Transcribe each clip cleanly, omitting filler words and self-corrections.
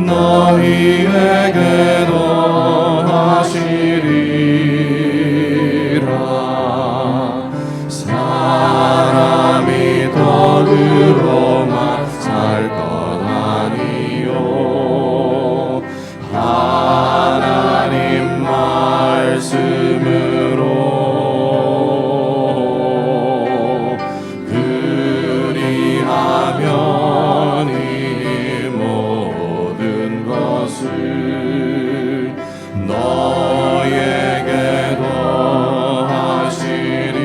너희에게도 하시리라. 사람이 떡으로만 살 것 아니요 하나님 말씀으로 그리하면 이 모든 것을 너에게도 하시리라.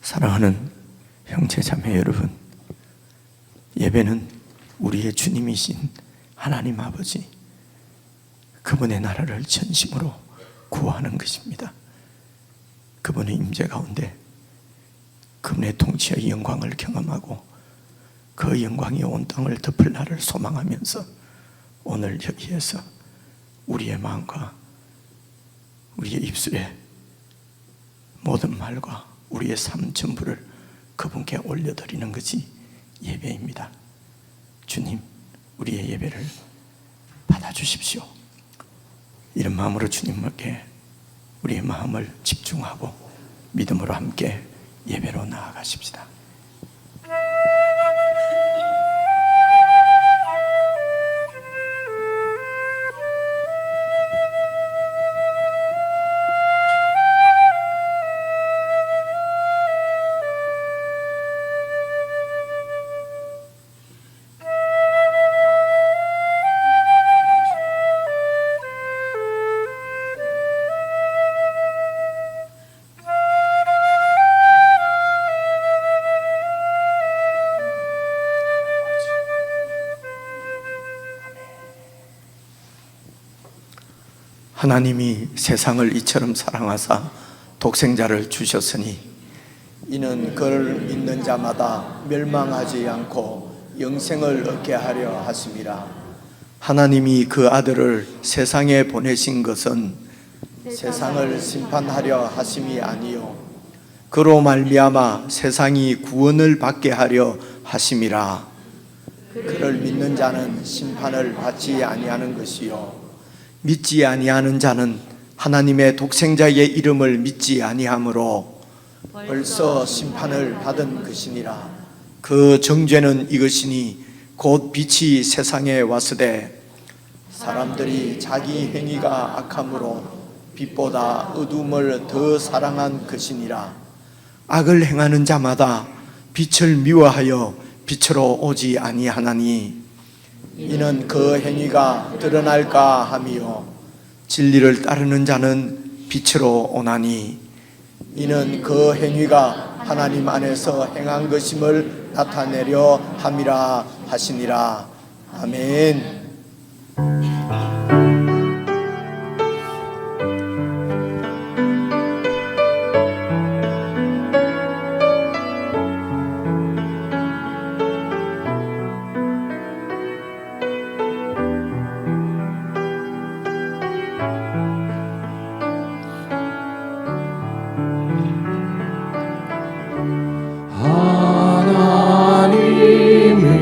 사랑하는 형제 자매 여러분, 예배는 우리의 주님이신 하나님 아버지, 그분의 나라를 전심으로 구하는 것입니다. 그분의 임재 가운데 그분의 통치의 영광을 경험하고 그 영광이 온 땅을 덮을 날을 소망하면서 오늘 여기에서 우리의 마음과 우리의 입술에 모든 말과 우리의 삶 전부를 그분께 올려드리는 것이 예배입니다. 주님, 우리의 예배를 받아주십시오. 이런 마음으로 주님께 우리의 마음을 집중하고 믿음으로 함께 예배로 나아가십시다. 하나님이 세상을 이처럼 사랑하사 독생자를 주셨으니 이는 그를 믿는 자마다 멸망하지 않고 영생을 얻게 하려 하심이라. 하나님이 그 아들을 세상에 보내신 것은 세상을 심판하려 하심이 아니요 그로 말미암아 세상이 구원을 받게 하려 하심이라. 그를 믿는 자는 심판을 받지 아니하는 것이요 믿지 아니하는 자는 하나님의 독생자의 이름을 믿지 아니하므로 벌써 심판을 받은 것이니라. 그 정죄는 이것이니 곧 빛이 세상에 왔으되 사람들이 자기 행위가 악함으로 빛보다 어둠을 더 사랑한 것이니라. 악을 행하는 자마다 빛을 미워하여 빛으로 오지 아니하나니 이는 그 행위가 드러날까 함이요 진리를 따르는 자는 빛으로 오나니 이는 그 행위가 하나님 안에서 행한 것임을 나타내려 함이라 하시니라. 아멘. 하나님이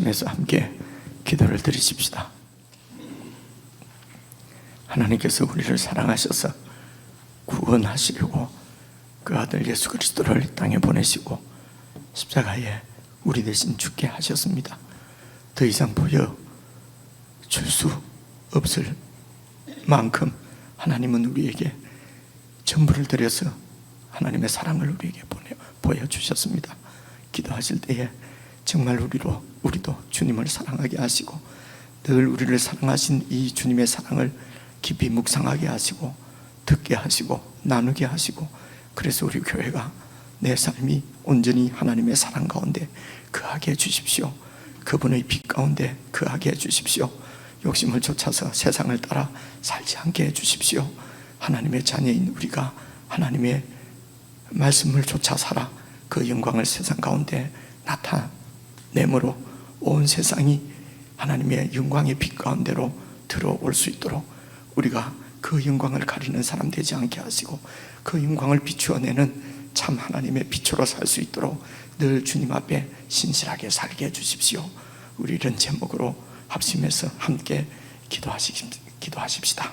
합심해서 함께 기도를 드리십시다. 하나님께서 우리를 사랑하셔서 구원하시려고 그 아들 예수 그리스도를 이 땅에 보내시고 십자가에 우리 대신 죽게 하셨습니다. 더 이상 보여줄 수 없을 만큼 하나님은 우리에게 전부를 들여서 하나님의 사랑을 우리에게 보여주셨습니다. 기도하실 때에 정말 우리도 주님을 사랑하게 하시고 늘 우리를 사랑하신 이 주님의 사랑을 깊이 묵상하게 하시고 듣게 하시고 나누게 하시고, 그래서 우리 교회가 내 삶이 온전히 하나님의 사랑 가운데 거하게 해주십시오. 그분의 빛 가운데 거하게 해주십시오. 욕심을 쫓아서 세상을 따라 살지 않게 해주십시오. 하나님의 자녀인 우리가 하나님의 말씀을 쫓아 살아 그 영광을 세상 가운데 나타내므로 온 세상이 하나님의 영광의 빛 가운데로 들어올 수 있도록 우리가 그 영광을 가리는 사람 되지 않게 하시고 그 영광을 비추어내는 참 하나님의 빛으로 살 수 있도록 늘 주님 앞에 신실하게 살게 해주십시오. 우리 이런 제목으로 합심해서 함께 기도하십시다.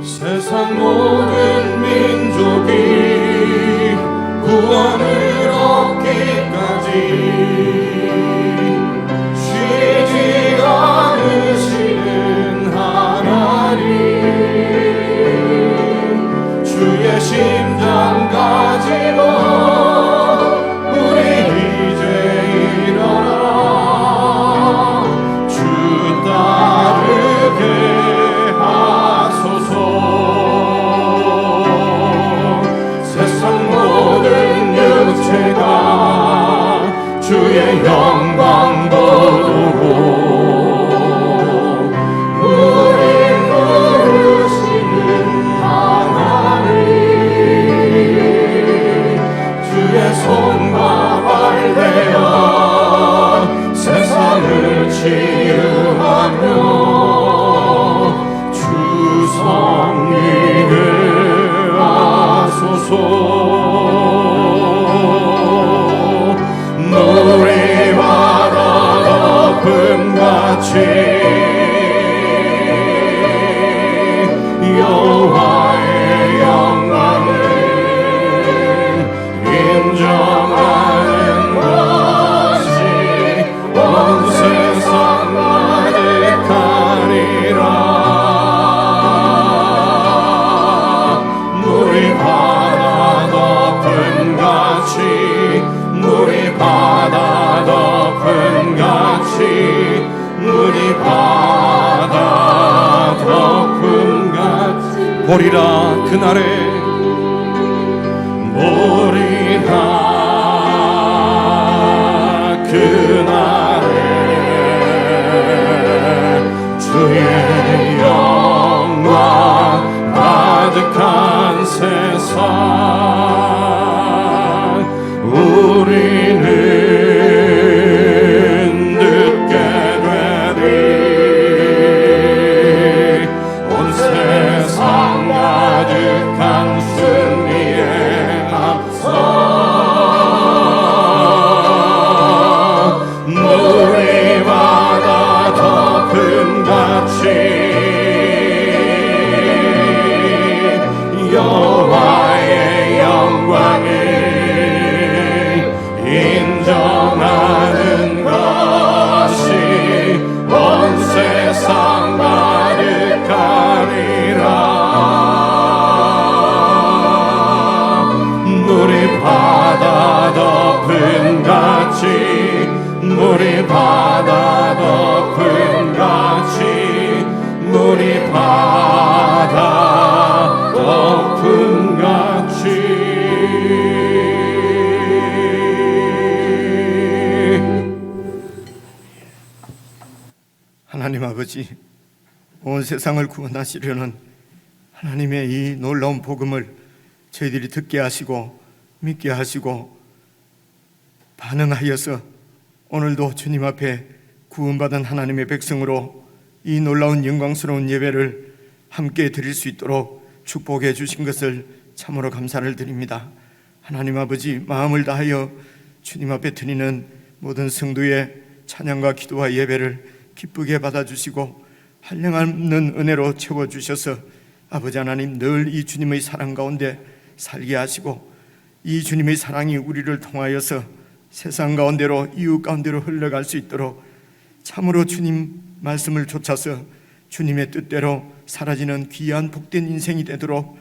세상 모든 민족이 구원을 얻기까지 쉬지 않으시는 하나님, 주의 심장 가지고 우리 이제 일어나 주 따르게 주의 영광 보고 우리 부르시는 하나님, 주의 손과 발되어 세상을 치유하며 주 성리를 하소서. 우리 바다 덮음같이 여호와의 영광을 인정하는 것이 온 세상 가득하리라. 물이 바다 덮음같이 물이 바다 덮음같이 물이 바다 덮음같이 보리라 그날에 보리라 그날에 주의 영광 가득한 세상 우리는 듣게 되리 온 세상 가득한 승리의 앞서 물이 바다 덮은 같이 여호와의 영광을 인정하는 것이 온 세상 가득하리라 물이 바다 덮은 같이 물이 바다 덮은 같이 물이 바다 덮은 같이 하나님 아버지, 온 세상을 구원하시려는 하나님의 이 놀라운 복음을 저희들이 듣게 하시고 믿게 하시고 반응하여서 오늘도 주님 앞에 구원받은 하나님의 백성으로 이 놀라운 영광스러운 예배를 함께 드릴 수 있도록 축복해 주신 것을 참으로 감사를 드립니다. 하나님 아버지, 마음을 다하여 주님 앞에 드리는 모든 성도의 찬양과 기도와 예배를 기쁘게 받아주시고 한량없는 은혜로 채워주셔서 아버지 하나님 늘 이 주님의 사랑 가운데 살게 하시고 이 주님의 사랑이 우리를 통하여서 세상 가운데로 이웃 가운데로 흘러갈 수 있도록 참으로 주님 말씀을 좇아서 주님의 뜻대로 사라지는 귀한 복된 인생이 되도록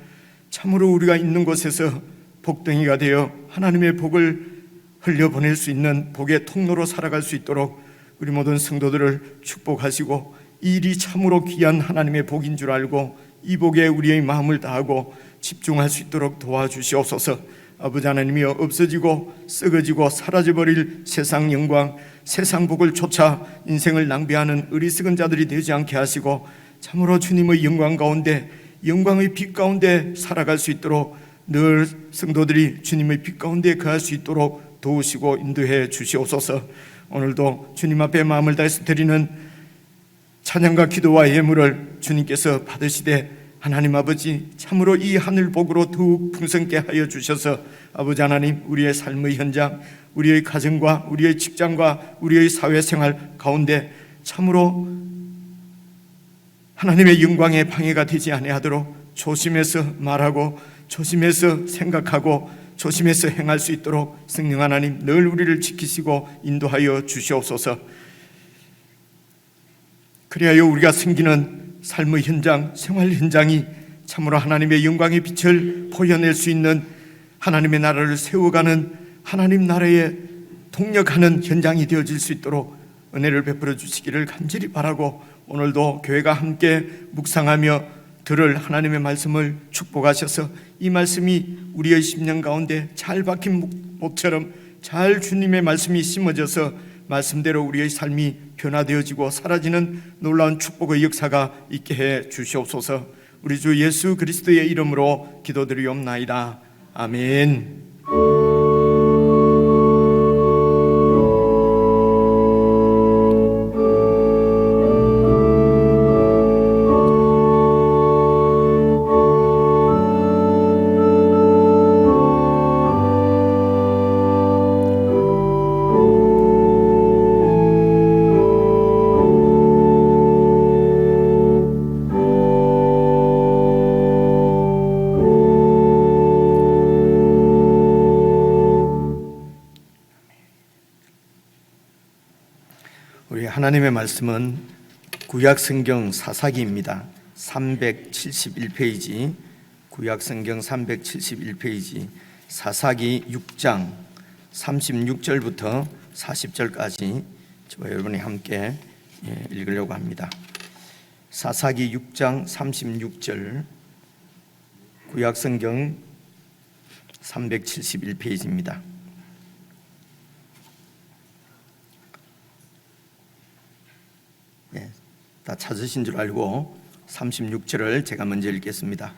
참으로 우리가 있는 곳에서 복덩이가 되어 하나님의 복을 흘려보낼 수 있는 복의 통로로 살아갈 수 있도록 우리 모든 성도들을 축복하시고 이 일이 참으로 귀한 하나님의 복인 줄 알고 이 복에 우리의 마음을 다하고 집중할 수 있도록 도와주시옵소서. 아버지 하나님이 없어지고 썩어지고 사라져버릴 세상 영광, 세상 복을 쫓아 인생을 낭비하는 어리석은 자들이 되지 않게 하시고 참으로 주님의 영광 가운데, 영광의 빛 가운데 살아갈 수 있도록 늘 성도들이 주님의 빛 가운데 거할 수 있도록 도우시고 인도해 주시옵소서. 오늘도 주님 앞에 마음을 다해서 드리는 찬양과 기도와 예물을 주님께서 받으시되 하나님 아버지, 참으로 이 하늘 복으로 더욱 풍성케 하여 주셔서 아버지 하나님, 우리의 삶의 현장, 우리의 가정과 우리의 직장과 우리의 사회생활 가운데 참으로 하나님의 영광에 방해가 되지 아니하도록 조심해서 말하고 조심해서 생각하고 조심해서 행할 수 있도록 성령 하나님 늘 우리를 지키시고 인도하여 주시옵소서. 그리하여 우리가 섬기는 삶의 현장, 생활 현장이 참으로 하나님의 영광의 빛을 보여낼 수 있는 하나님의 나라를 세워가는 하나님 나라에 동력하는 현장이 되어질 수 있도록 은혜를 베풀어 주시기를 간절히 바라고, 오늘도 교회가 함께 묵상하며 들을 하나님의 말씀을 축복하셔서 이 말씀이 우리의 심령 가운데 잘 박힌 목처럼 잘 주님의 말씀이 심어져서 말씀대로 우리의 삶이 변화되어지고 사라지는 놀라운 축복의 역사가 있게 해 주시옵소서. 우리 주 예수 그리스도의 이름으로 기도드리옵나이다. 아멘. 우리 하나님의 말씀은 구약성경 사사기입니다. 371페이지, 구약성경 371페이지, 사사기 6장 36절부터 40절까지 저와 여러분이 함께 읽으려고 합니다. 사사기 6장 36절, 구약성경 371페이지입니다. 다 찾으신 줄 알고 36절을 제가 먼저 읽겠습니다.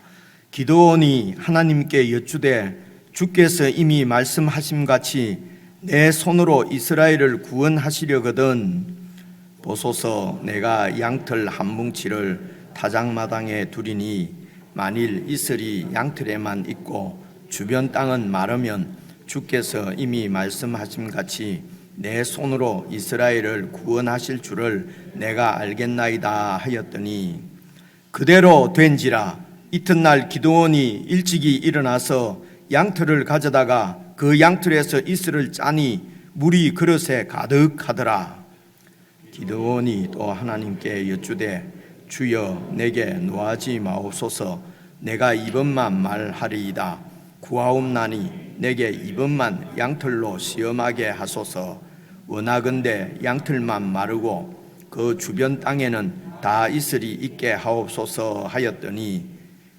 기드온이 하나님께 여쭈되 주께서 이미 말씀하심같이 내 손으로 이스라엘을 구원하시려거든 보소서 내가 양털 한 뭉치를 타작마당에 두리니 만일 이슬이 양털에만 있고 주변 땅은 마르면 주께서 이미 말씀하심같이 내 손으로 이스라엘을 구원하실 줄을 내가 알겠나이다 하였더니 그대로 된지라. 이튿날 기드온이 일찍이 일어나서 양털을 가져다가 그 양털에서 이슬을 짜니 물이 그릇에 가득하더라. 기드온이 또 하나님께 여쭈되 주여 내게 노하지 마옵소서. 내가 이번만 말하리이다. 구하옵나니 내게 이번만 양털로 시험하게 하소서. 원하건대 양털만 마르고 그 주변 땅에는 다 이슬이 있게 하옵소서 하였더니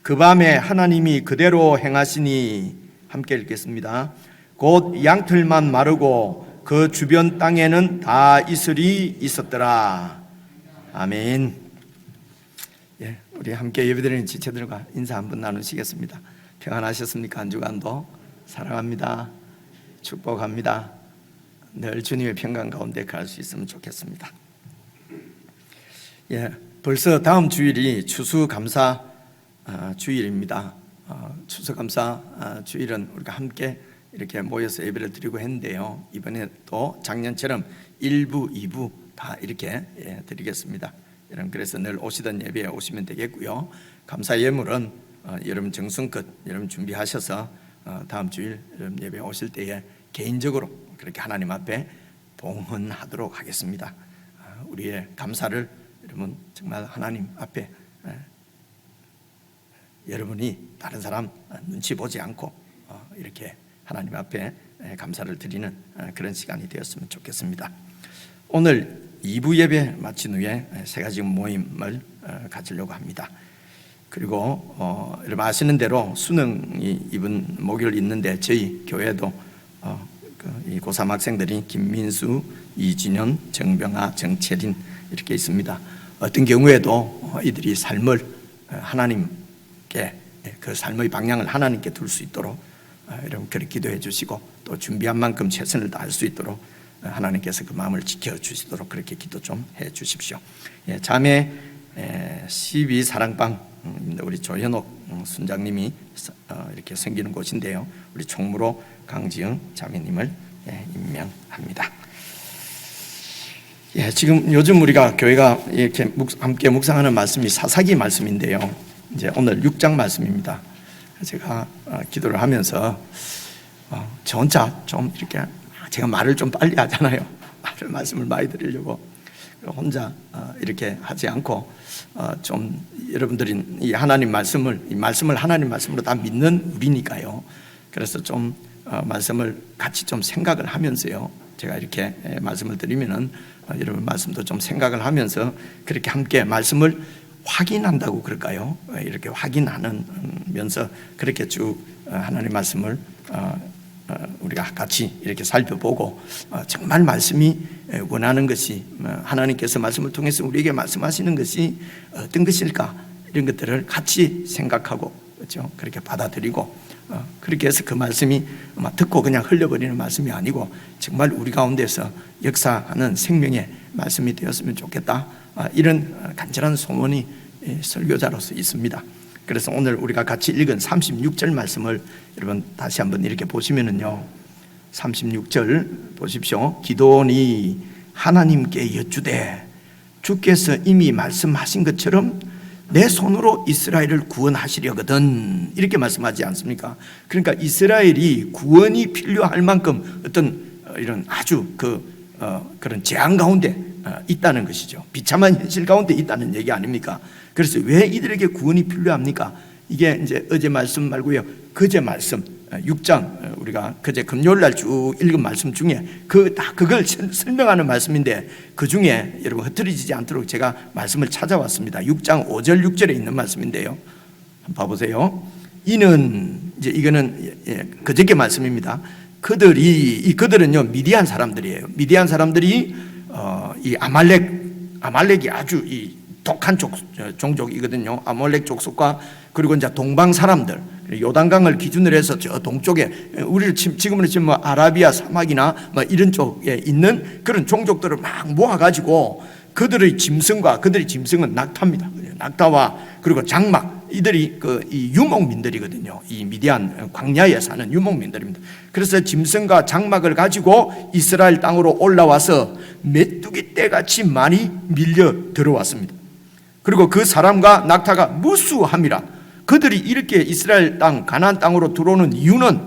그 밤에 하나님이 그대로 행하시니 함께 읽겠습니다. 곧 양털만 마르고 그 주변 땅에는 다 이슬이 있었더라. 아멘. 예, 우리 함께 예배드리는 지체들과 인사 한번 나누시겠습니다. 평안하셨습니까? 한 주간도 사랑합니다. 축복합니다. 늘 주님의 평강 가운데 갈 수 있으면 좋겠습니다. 예, 벌써 다음 주일이 추수감사 주일입니다. 추수감사 주일은 우리가 함께 이렇게 모여서 예배를 드리고 했는데요. 이번에 또 작년처럼 1부, 2부 다 이렇게 드리겠습니다. 여러분 그래서 늘 오시던 예배에 오시면 되겠고요. 감사 예물은 여러분 정성껏 여러분 준비하셔서 다음 주일 여러분 예배 오실 때에 개인적으로 그렇게 하나님 앞에 봉헌하도록 하겠습니다. 우리의 감사를 여러분 정말 하나님 앞에 여러분이 다른 사람 눈치 보지 않고 이렇게 하나님 앞에 감사를 드리는 그런 시간이 되었으면 좋겠습니다. 오늘 2부 예배 마친 후에 세 가지 모임을 가지려고 합니다. 그리고 여러분 아시는 대로 수능이 이번 목요일 있는데 저희 교회도 이 고3 학생들이 김민수, 이진현, 정병아, 정채린 이렇게 있습니다. 어떤 경우에도 이들이 삶을 하나님께 그 삶의 방향을 하나님께 둘 수 있도록 여러분 그렇게 기도해 주시고 또 준비한 만큼 최선을 다할 수 있도록 하나님께서 그 마음을 지켜주시도록 그렇게 기도 좀 해 주십시오. 자매 12 사랑방 우리 조현옥 순장님이 이렇게 섬기는 곳인데요. 우리 총무로 강지영 자매님을 임명합니다. 지금 요즘 우리가 교회가 이렇게 함께 묵상하는 말씀이 사사기 말씀인데요. 이제 오늘 6장 말씀입니다. 제가 기도를 하면서 저 혼자 좀 이렇게 제가 말을 좀 빨리 하잖아요. 말씀을 많이 드리려고 혼자 이렇게 하지 않고 좀 여러분들이 이 하나님 말씀을 하나님 말씀으로 다 믿는 우리니까요. 그래서 좀 말씀을 같이 좀 생각을 하면서요. 제가 이렇게 말씀을 드리면은 여러분 말씀도 좀 생각을 하면서 그렇게 함께 말씀을 확인한다고 그럴까요? 이렇게 확인하면서 그렇게 쭉 하나님 말씀을 우리가 같이 이렇게 살펴보고 정말 말씀이 원하는 것이 하나님께서 말씀을 통해서 우리에게 말씀하시는 것이 어떤 것일까 이런 것들을 같이 생각하고 그렇죠? 그렇게 받아들이고 그렇게 해서 그 말씀이 듣고 그냥 흘려버리는 말씀이 아니고 정말 우리 가운데서 역사하는 생명의 말씀이 되었으면 좋겠다 이런 간절한 소원이 설교자로서 있습니다. 그래서 오늘 우리가 같이 읽은 36절 말씀을 여러분 다시 한번 이렇게 보시면은요 36절 보십시오. 기드온이 하나님께 여쭈되 주께서 이미 말씀하신 것처럼 내 손으로 이스라엘을 구원하시려거든 이렇게 말씀하지 않습니까? 그러니까 이스라엘이 구원이 필요할 만큼 어떤 이런 아주 그런 재앙 가운데 있다는 것이죠. 비참한 현실 가운데 있다는 얘기 아닙니까? 그래서 왜 이들에게 구원이 필요합니까? 이게 이제 어제 말씀 말고요. 그제 말씀 6장 우리가 그제 금요일 날 쭉 읽은 말씀 중에 그걸 설명하는 말씀인데 그 중에 여러분 흐트러지지 않도록 제가 말씀을 찾아왔습니다. 6장 5절 6절에 있는 말씀인데요. 한번 봐보세요. 이는 이제 이거는 그저께 말씀입니다. 그들은요 미디안 사람들이에요. 미디안 사람들이 이 아말렉이 아주 이 독한 종족이거든요. 아몰렉 족속과 그리고 이제 동방 사람들, 요단강을 기준으로 해서 저 동쪽에 우리를 지금은 지금 뭐 아라비아 사막이나 뭐 이런 쪽에 있는 그런 종족들을 막 모아가지고 그들의 짐승은 낙타입니다. 낙타와 그리고 장막, 이들이 이 유목민들이거든요. 이 미디안 광야에 사는 유목민들입니다. 그래서 짐승과 장막을 가지고 이스라엘 땅으로 올라와서 메뚜기 떼같이 많이 밀려 들어왔습니다. 그리고 그 사람과 낙타가 무수함이라. 그들이 이렇게 이스라엘 땅 가나안 땅으로 들어오는 이유는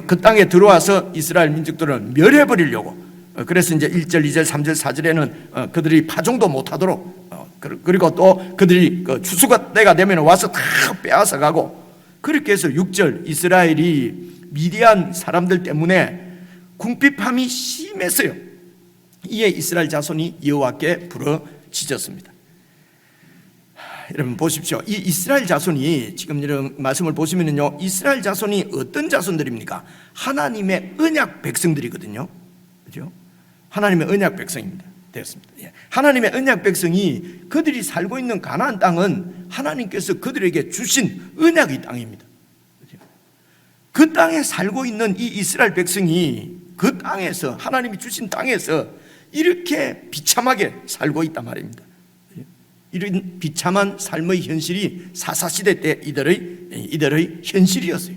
그 땅에 들어와서 이스라엘 민족들을 멸해버리려고. 그래서 이제 1절, 2절, 3절, 4절에는 그들이 파종도 못하도록, 그리고 또 그들이 추수가 때가 되면 와서 다 빼앗아 가고, 그렇게 해서 6절, 이스라엘이 미디안 사람들 때문에 궁핍함이 심했어요. 이에 이스라엘 자손이 여호와께 부르짖었습니다. 여러분 보십시오. 이 이스라엘 자손이 지금 이런 말씀을 보시면요, 이스라엘 자손이 어떤 자손들입니까? 하나님의 언약 백성들이거든요. 그렇죠? 하나님의 언약 백성입니다. 되었습니다. 하나님의 언약 백성이 그들이 살고 있는 가나안 땅은 하나님께서 그들에게 주신 언약의 땅입니다. 그렇죠? 그 땅에 살고 있는 이 이스라엘 백성이 그 땅에서, 하나님이 주신 땅에서 이렇게 비참하게 살고 있단 말입니다. 이런 비참한 삶의 현실이 사사시대 때 이들의 현실이었어요.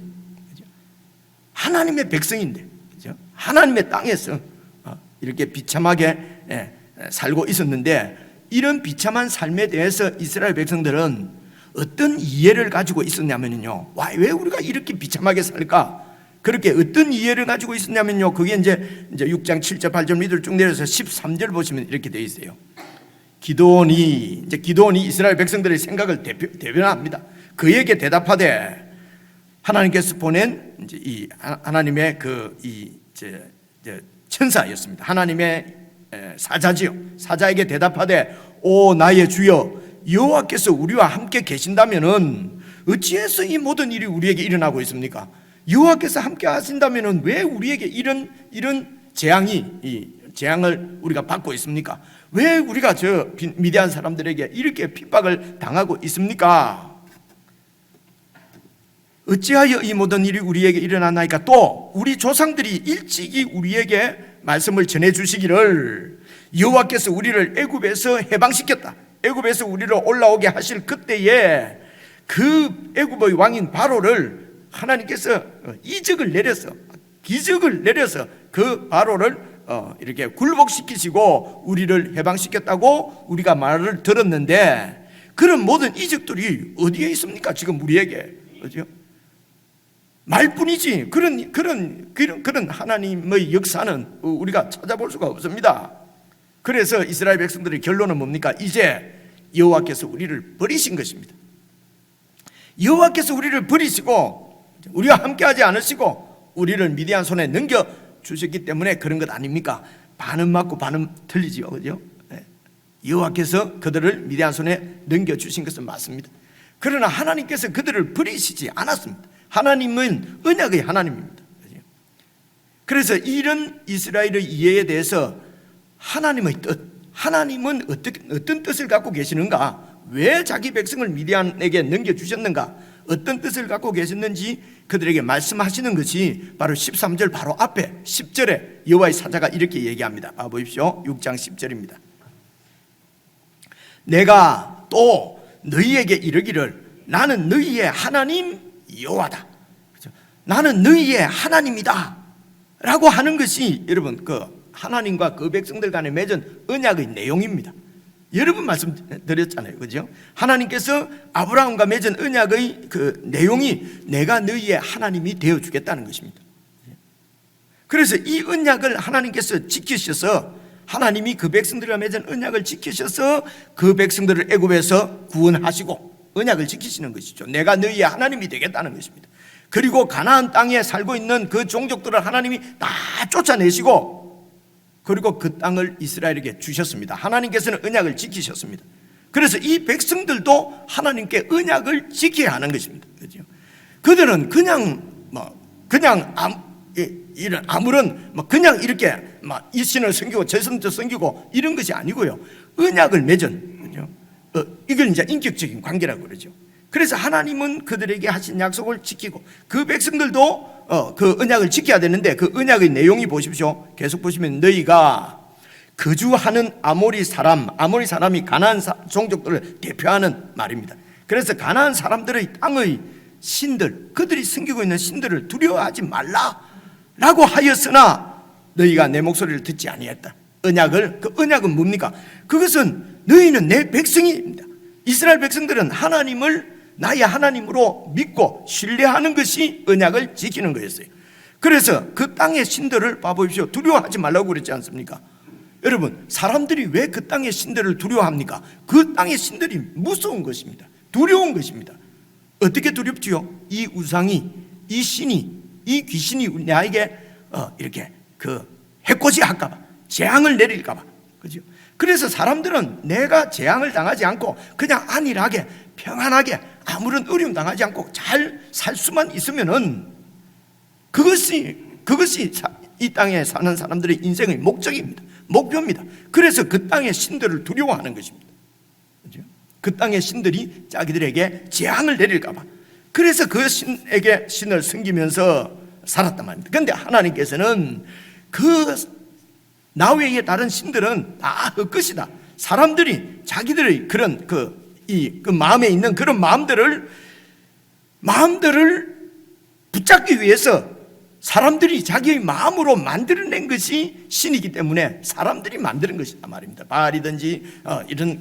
하나님의 백성인데, 하나님의 땅에서 이렇게 비참하게 살고 있었는데, 이런 비참한 삶에 대해서 이스라엘 백성들은 어떤 이해를 가지고 있었냐면요, 왜 우리가 이렇게 비참하게 살까? 그렇게 어떤 이해를 가지고 있었냐면요, 그게 이제 6장 7절 8절 밑으로 쭉 내려서 13절 보시면 이렇게 되어 있어요. 기드온이 이스라엘 백성들의 생각을 대변합니다. 그에게 대답하되, 하나님께서 보낸 이 하나님의 천사였습니다. 하나님의 사자지요. 사자에게 대답하되, 오 나의 주여, 여호와께서 우리와 함께 계신다면은 어찌해서 이 모든 일이 우리에게 일어나고 있습니까? 여호와께서 함께 하신다면은 왜 우리에게 이런 재앙을 우리가 받고 있습니까? 왜 우리가 저 미디안 사람들에게 이렇게 핍박을 당하고 있습니까? 어찌하여 이 모든 일이 우리에게 일어나나이까? 또 우리 조상들이 일찍이 우리에게 말씀을 전해주시기를, 여호와께서 우리를 애굽에서 해방시켰다, 애굽에서 우리를 올라오게 하실 그때에 그 애굽의 왕인 바로를 하나님께서 기적을 내려서 그 바로를 이렇게 굴복시키시고 우리를 해방시켰다고 우리가 말을 들었는데, 그런 모든 이적들이 어디에 있습니까? 지금 우리에게, 그렇죠? 말뿐이지 그런 하나님의 역사는 우리가 찾아볼 수가 없습니다. 그래서 이스라엘 백성들의 결론은 뭡니까? 이제 여호와께서 우리를 버리신 것입니다. 여호와께서 우리를 버리시고 우리와 함께하지 않으시고 우리를 미디안 손에 넘겨주셨기 때문에 그런 것 아닙니까? 반은 맞고 반은 틀리지요, 그죠? 여호와께서 그들을 미디안 손에 넘겨주신 것은 맞습니다. 그러나 하나님께서 그들을 버리시지 않았습니다. 하나님은 언약의 하나님입니다. 그래서 이런 이스라엘의 이해에 대해서 하나님의 뜻, 하나님은 어떤 뜻을 갖고 계시는가, 왜 자기 백성을 미디안에게 넘겨주셨는가, 어떤 뜻을 갖고 계셨는지 그들에게 말씀하시는 것이 바로 13절 바로 앞에 10절에 여호와의 사자가 이렇게 얘기합니다. 보십시오. 6장 10절입니다. 내가 또 너희에게 이르기를, 나는 너희의 하나님 여호와다, 나는 너희의 하나님이다 라고 하는 것이 여러분 하나님과 그 백성들 간에 맺은 언약의 내용입니다. 여러 번 말씀드렸잖아요, 그죠? 하나님께서 아브라함과 맺은 언약의 그 내용이 내가 너희의 하나님이 되어주겠다는 것입니다. 그래서 이 언약을 하나님께서 지키셔서, 하나님이 그 백성들과 맺은 언약을 지키셔서 그 백성들을 애굽에서 구원하시고 언약을 지키시는 것이죠. 내가 너희의 하나님이 되겠다는 것입니다. 그리고 가나안 땅에 살고 있는 그 종족들을 하나님이 다 쫓아내시고, 그리고 그 땅을 이스라엘에게 주셨습니다. 하나님께서는 언약을 지키셨습니다. 그래서 이 백성들도 하나님께 언약을 지켜야 하는 것입니다. 그렇죠? 그들은 그냥 이렇게 이 신을 섬기고 저 신을 섬기고 이런 것이 아니고요, 언약을 맺은, 그렇죠? 이걸 이제 인격적인 관계라고 그러죠. 그래서 하나님은 그들에게 하신 약속을 지키고 그 백성들도 그 언약을 지켜야 되는데 그 언약의 내용이 보십시오. 계속 보시면 너희가 거주하는 아모리 사람이 가나안 종족들을 대표하는 말입니다. 그래서 가나안 사람들의 땅의 신들, 그들이 섬기고 있는 신들을 두려워하지 말라라고 하였으나 너희가 내 목소리를 듣지 아니했다. 그 언약은 뭡니까? 그것은 너희는 내 백성입니다. 이스라엘 백성들은 하나님을 나의 하나님으로 믿고 신뢰하는 것이 언약을 지키는 거였어요. 그래서 그 땅의 신들을 봐보십시오. 두려워하지 말라고 그랬지 않습니까? 여러분, 사람들이 왜 그 땅의 신들을 두려워합니까? 그 땅의 신들이 무서운 것입니다. 두려운 것입니다. 어떻게 두렵지요? 이 우상이, 이 신이, 이 귀신이 나에게 이렇게 해코지 할까봐, 재앙을 내릴까봐, 그죠? 그래서 사람들은 내가 재앙을 당하지 않고 그냥 안일하게 평안하게 아무런 어려움 당하지 않고 잘 살 수만 있으면은 그것이 이 땅에 사는 사람들의 인생의 목적입니다. 목표입니다. 그래서 그 땅의 신들을 두려워하는 것입니다. 그죠? 그 땅의 신들이 자기들에게 재앙을 내릴까봐. 그래서 그 신을 섬기면서 살았단 말입니다. 그런데 하나님께서는 나 외에 다른 신들은 다 헛것이다. 사람들이 자기들의 그런 그 마음에 있는 그런 마음들을 붙잡기 위해서 사람들이 자기의 마음으로 만들어낸 것이 신이기 때문에 사람들이 만드는 것이다 말입니다. 바알이든지 이런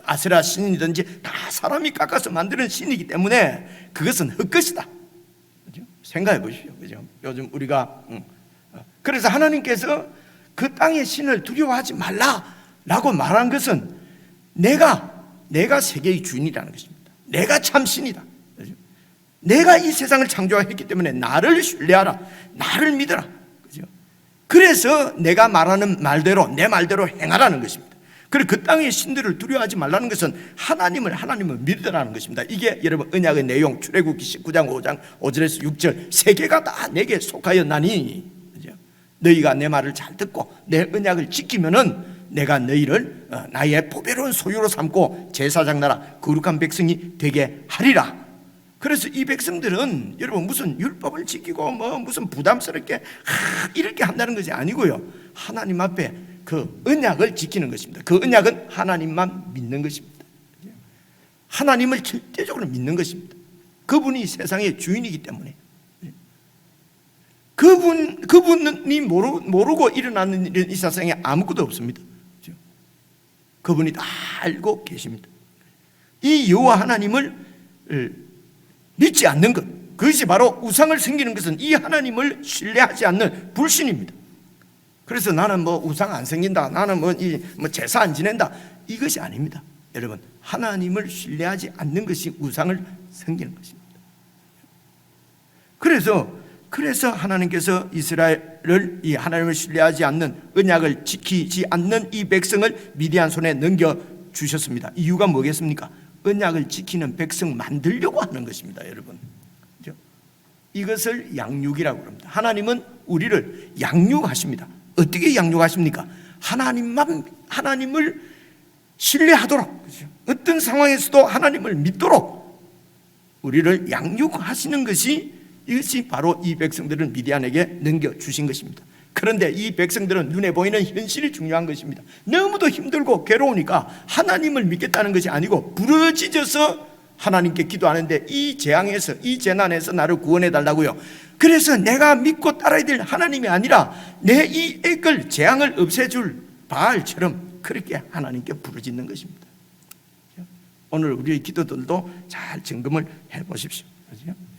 아세라 신이든지 다 사람이 깎아서 만드는 신이기 때문에 그것은 헛것이다. 그죠? 생각해 보십시오. 그죠? 요즘 우리가 그래서 하나님께서 그 땅의 신을 두려워하지 말라라고 말한 것은 내가 세계의 주인이라는 것입니다. 내가 참 신이다. 그죠? 내가 이 세상을 창조했기 때문에 나를 신뢰하라, 나를 믿어라. 그죠? 그래서 내가 말하는 말대로 내 말대로 행하라는 것입니다. 그리고 그 땅의 신들을 두려워하지 말라는 것은 하나님을 믿으라는 것입니다. 이게 여러분 언약의 내용, 출애굽기 19장 5장 5절에서 6절 세 개가 다 내게 속하였나니, 그죠? 너희가 내 말을 잘 듣고 내 언약을 지키면은 내가 너희를 나의 보배로운 소유로 삼고 제사장 나라 거룩한 백성이 되게 하리라. 그래서 이 백성들은 여러분 무슨 율법을 지키고 무슨 부담스럽게 이렇게 한다는 것이 아니고요, 하나님 앞에 그 언약을 지키는 것입니다. 그 언약은 하나님만 믿는 것입니다. 하나님을 절대적으로 믿는 것입니다. 그분이 세상의 주인이기 때문에 그분이 모르고 일어나는 일은 이 세상에 아무것도 없습니다. 그분이 다 알고 계십니다. 이 여호와 하나님을 믿지 않는 것, 그것이 바로 우상을 섬기는 것은 이 하나님을 신뢰하지 않는 불신입니다. 그래서 나는 우상 안 섬긴다, 나는 제사 안 지낸다, 이것이 아닙니다. 여러분, 하나님을 신뢰하지 않는 것이 우상을 섬기는 것입니다. 그래서 하나님께서 이스라엘을 이 하나님을 신뢰하지 않는 언약을 지키지 않는 이 백성을 미디안 손에 넘겨주셨습니다. 이유가 뭐겠습니까? 언약을 지키는 백성 만들려고 하는 것입니다. 여러분, 이것을 양육이라고 합니다. 하나님은 우리를 양육하십니다. 어떻게 양육하십니까? 하나님을 신뢰하도록, 그렇죠? 어떤 상황에서도 하나님을 믿도록 우리를 양육하시는 것이, 이것이 바로 이 백성들은 미디안에게 넘겨주신 것입니다. 그런데 이 백성들은 눈에 보이는 현실이 중요한 것입니다. 너무도 힘들고 괴로우니까 하나님을 믿겠다는 것이 아니고 부르짖어서 하나님께 기도하는데 이 재앙에서, 이 재난에서 나를 구원해 달라고요. 그래서 내가 믿고 따라야 될 하나님이 아니라 내 이 액을, 재앙을 없애줄 바알처럼 그렇게 하나님께 부르짖는 것입니다. 오늘 우리의 기도들도 잘 점검을 해보십시오.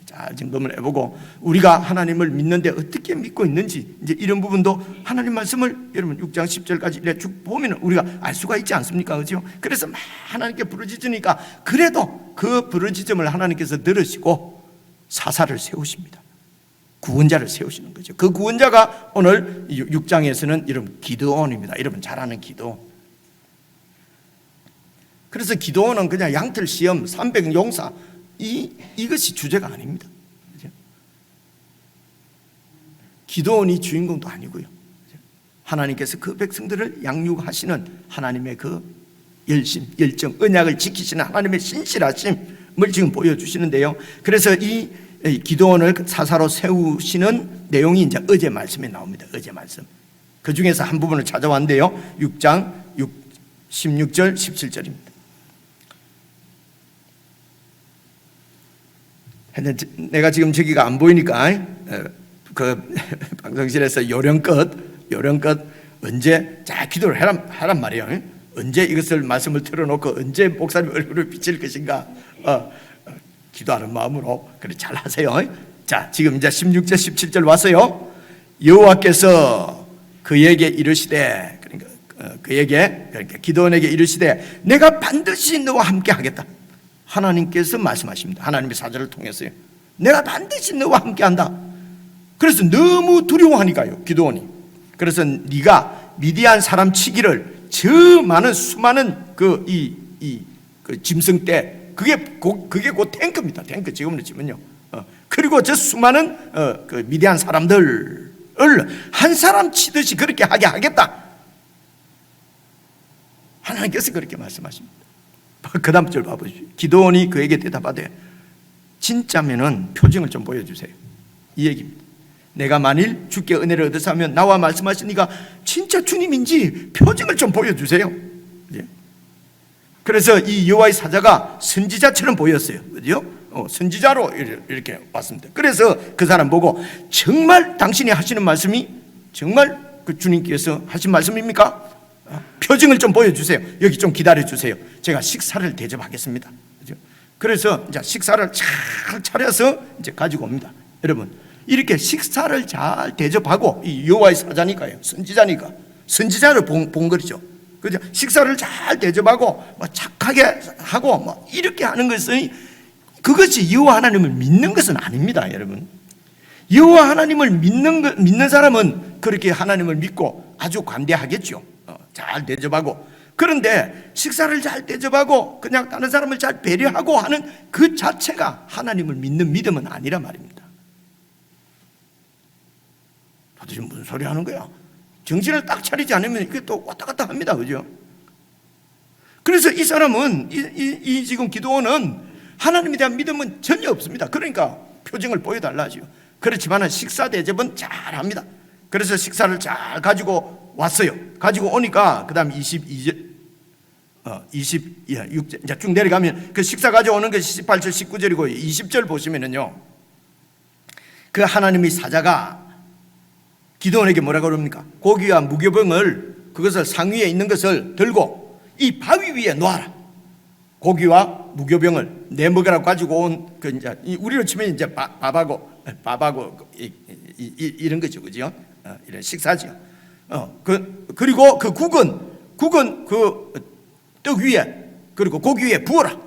잘 점검을 해보고 우리가 하나님을 믿는데 어떻게 믿고 있는지, 이제 이런 부분도 하나님 말씀을 여러분 6장 10절까지 이렇게 쭉 보면 우리가 알 수가 있지 않습니까? 그렇죠? 그래서 막 하나님께 부르짖으니까 그래도 그 부르짖음을 하나님께서 들으시고 사사를 세우십니다. 구원자를 세우시는 거죠. 그 구원자가 오늘 6장에서는 여러분 기드온입니다. 여러분 잘 아는 기드온. 그래서 기드온은 그냥 양털 시험 300 용사, 이것이 주제가 아닙니다. 그죠? 기드온이 주인공도 아니고요. 그죠? 하나님께서 그 백성들을 양육하시는 하나님의 그 열심, 열정, 언약을 지키시는 하나님의 신실하심을 지금 보여주시는데요. 그래서 이 기도원을 사사로 세우시는 내용이 이제 어제 말씀에 나옵니다. 어제 말씀. 그 중에서 한 부분을 찾아왔는데요. 6장 16절, 17절입니다. 내가 지금 저기가 안 보이니까 그 방송실에서 요령껏 언제 자 기도를 하란 말이에요. 언제 이것을 말씀을 틀어놓고 언제 목사님 얼굴을 비칠 것인가 기도하는 마음으로 그래 잘 하세요. 자 지금 이제 16절 17절 왔어요. 여호와께서 그에게 이르시되 그러니까 기도원에게 이르시되 내가 반드시 너와 함께 하겠다. 하나님께서 말씀하십니다. 하나님의 사자를 통해서요. 내가 반드시 너와 함께 한다. 그래서 너무 두려워하니까요. 기도원이. 그래서 네가 미디안 사람 치기를 저 많은 수많은 그 짐승 때 그게 곧 탱크입니다. 탱크 지금으로 치면요. 그리고 저 수많은 그 미디안 사람들을 한 사람 치듯이 그렇게 하게 하겠다. 하나님께서 그렇게 말씀하십니다. 그 다음 절 봐보십시오. 기도원이 그에게 대답하되 진짜면은 표징을 좀 보여주세요. 이 얘기입니다. 내가 만일 주께 은혜를 얻어서 하면 나와 말씀하시니까 진짜 주님인지 표징을 좀 보여주세요. 그래서 이 여호와의 사자가 선지자처럼 보였어요. 그죠? 선지자로 이렇게 왔습니다. 그래서 그 사람 보고 정말 당신이 하시는 말씀이 정말 그 주님께서 하신 말씀입니까? 표징을 좀 보여주세요. 여기 좀 기다려주세요. 제가 식사를 대접하겠습니다. 그죠? 그래서 이제 식사를 잘 차려서 이제 가지고 옵니다. 여러분 이렇게 식사를 잘 대접하고 이 여호와의 사자니까요. 선지자니까 선지자를 본 거죠. 그죠? 식사를 잘 대접하고 착하게 하고 이렇게 하는 것은 그것이 여호와 하나님을 믿는 것은 아닙니다, 여러분. 여호와 하나님을 믿는 사람은 그렇게 하나님을 믿고 아주 관대하겠죠. 잘 대접하고. 그런데 식사를 잘 대접하고 그냥 다른 사람을 잘 배려하고 하는 그 자체가 하나님을 믿는 믿음은 아니란 말입니다. 도대체 무슨 소리 하는 거야? 정신을 딱 차리지 않으면 이게 또 왔다 갔다 합니다. 그죠? 그래서 이 사람은 이 지금 기도원은 하나님에 대한 믿음은 전혀 없습니다. 그러니까 표징을 보여달라 하죠. 그렇지만 식사 대접은 잘 합니다. 그래서 식사를 잘 가지고 왔어요. 가지고 오니까 그 다음 22절 26절 이제 쭉 내려가면 그 식사 가져오는 것이 18절 19절이고 20절 보시면은요 그 하나님의 사자가 기도원에게 뭐라고 그럽니까? 고기와 무교병을 그것을 상위에 있는 것을 들고 이 바위 위에 놓아라. 고기와 무교병을 내 먹으라고 가지고 온 그 이제 우리로 치면 이제 밥하고 이런 거죠, 그죠? 이런 식사죠. 그리고 그 국은 그 떡 위에 그리고 고기 위에 부어라.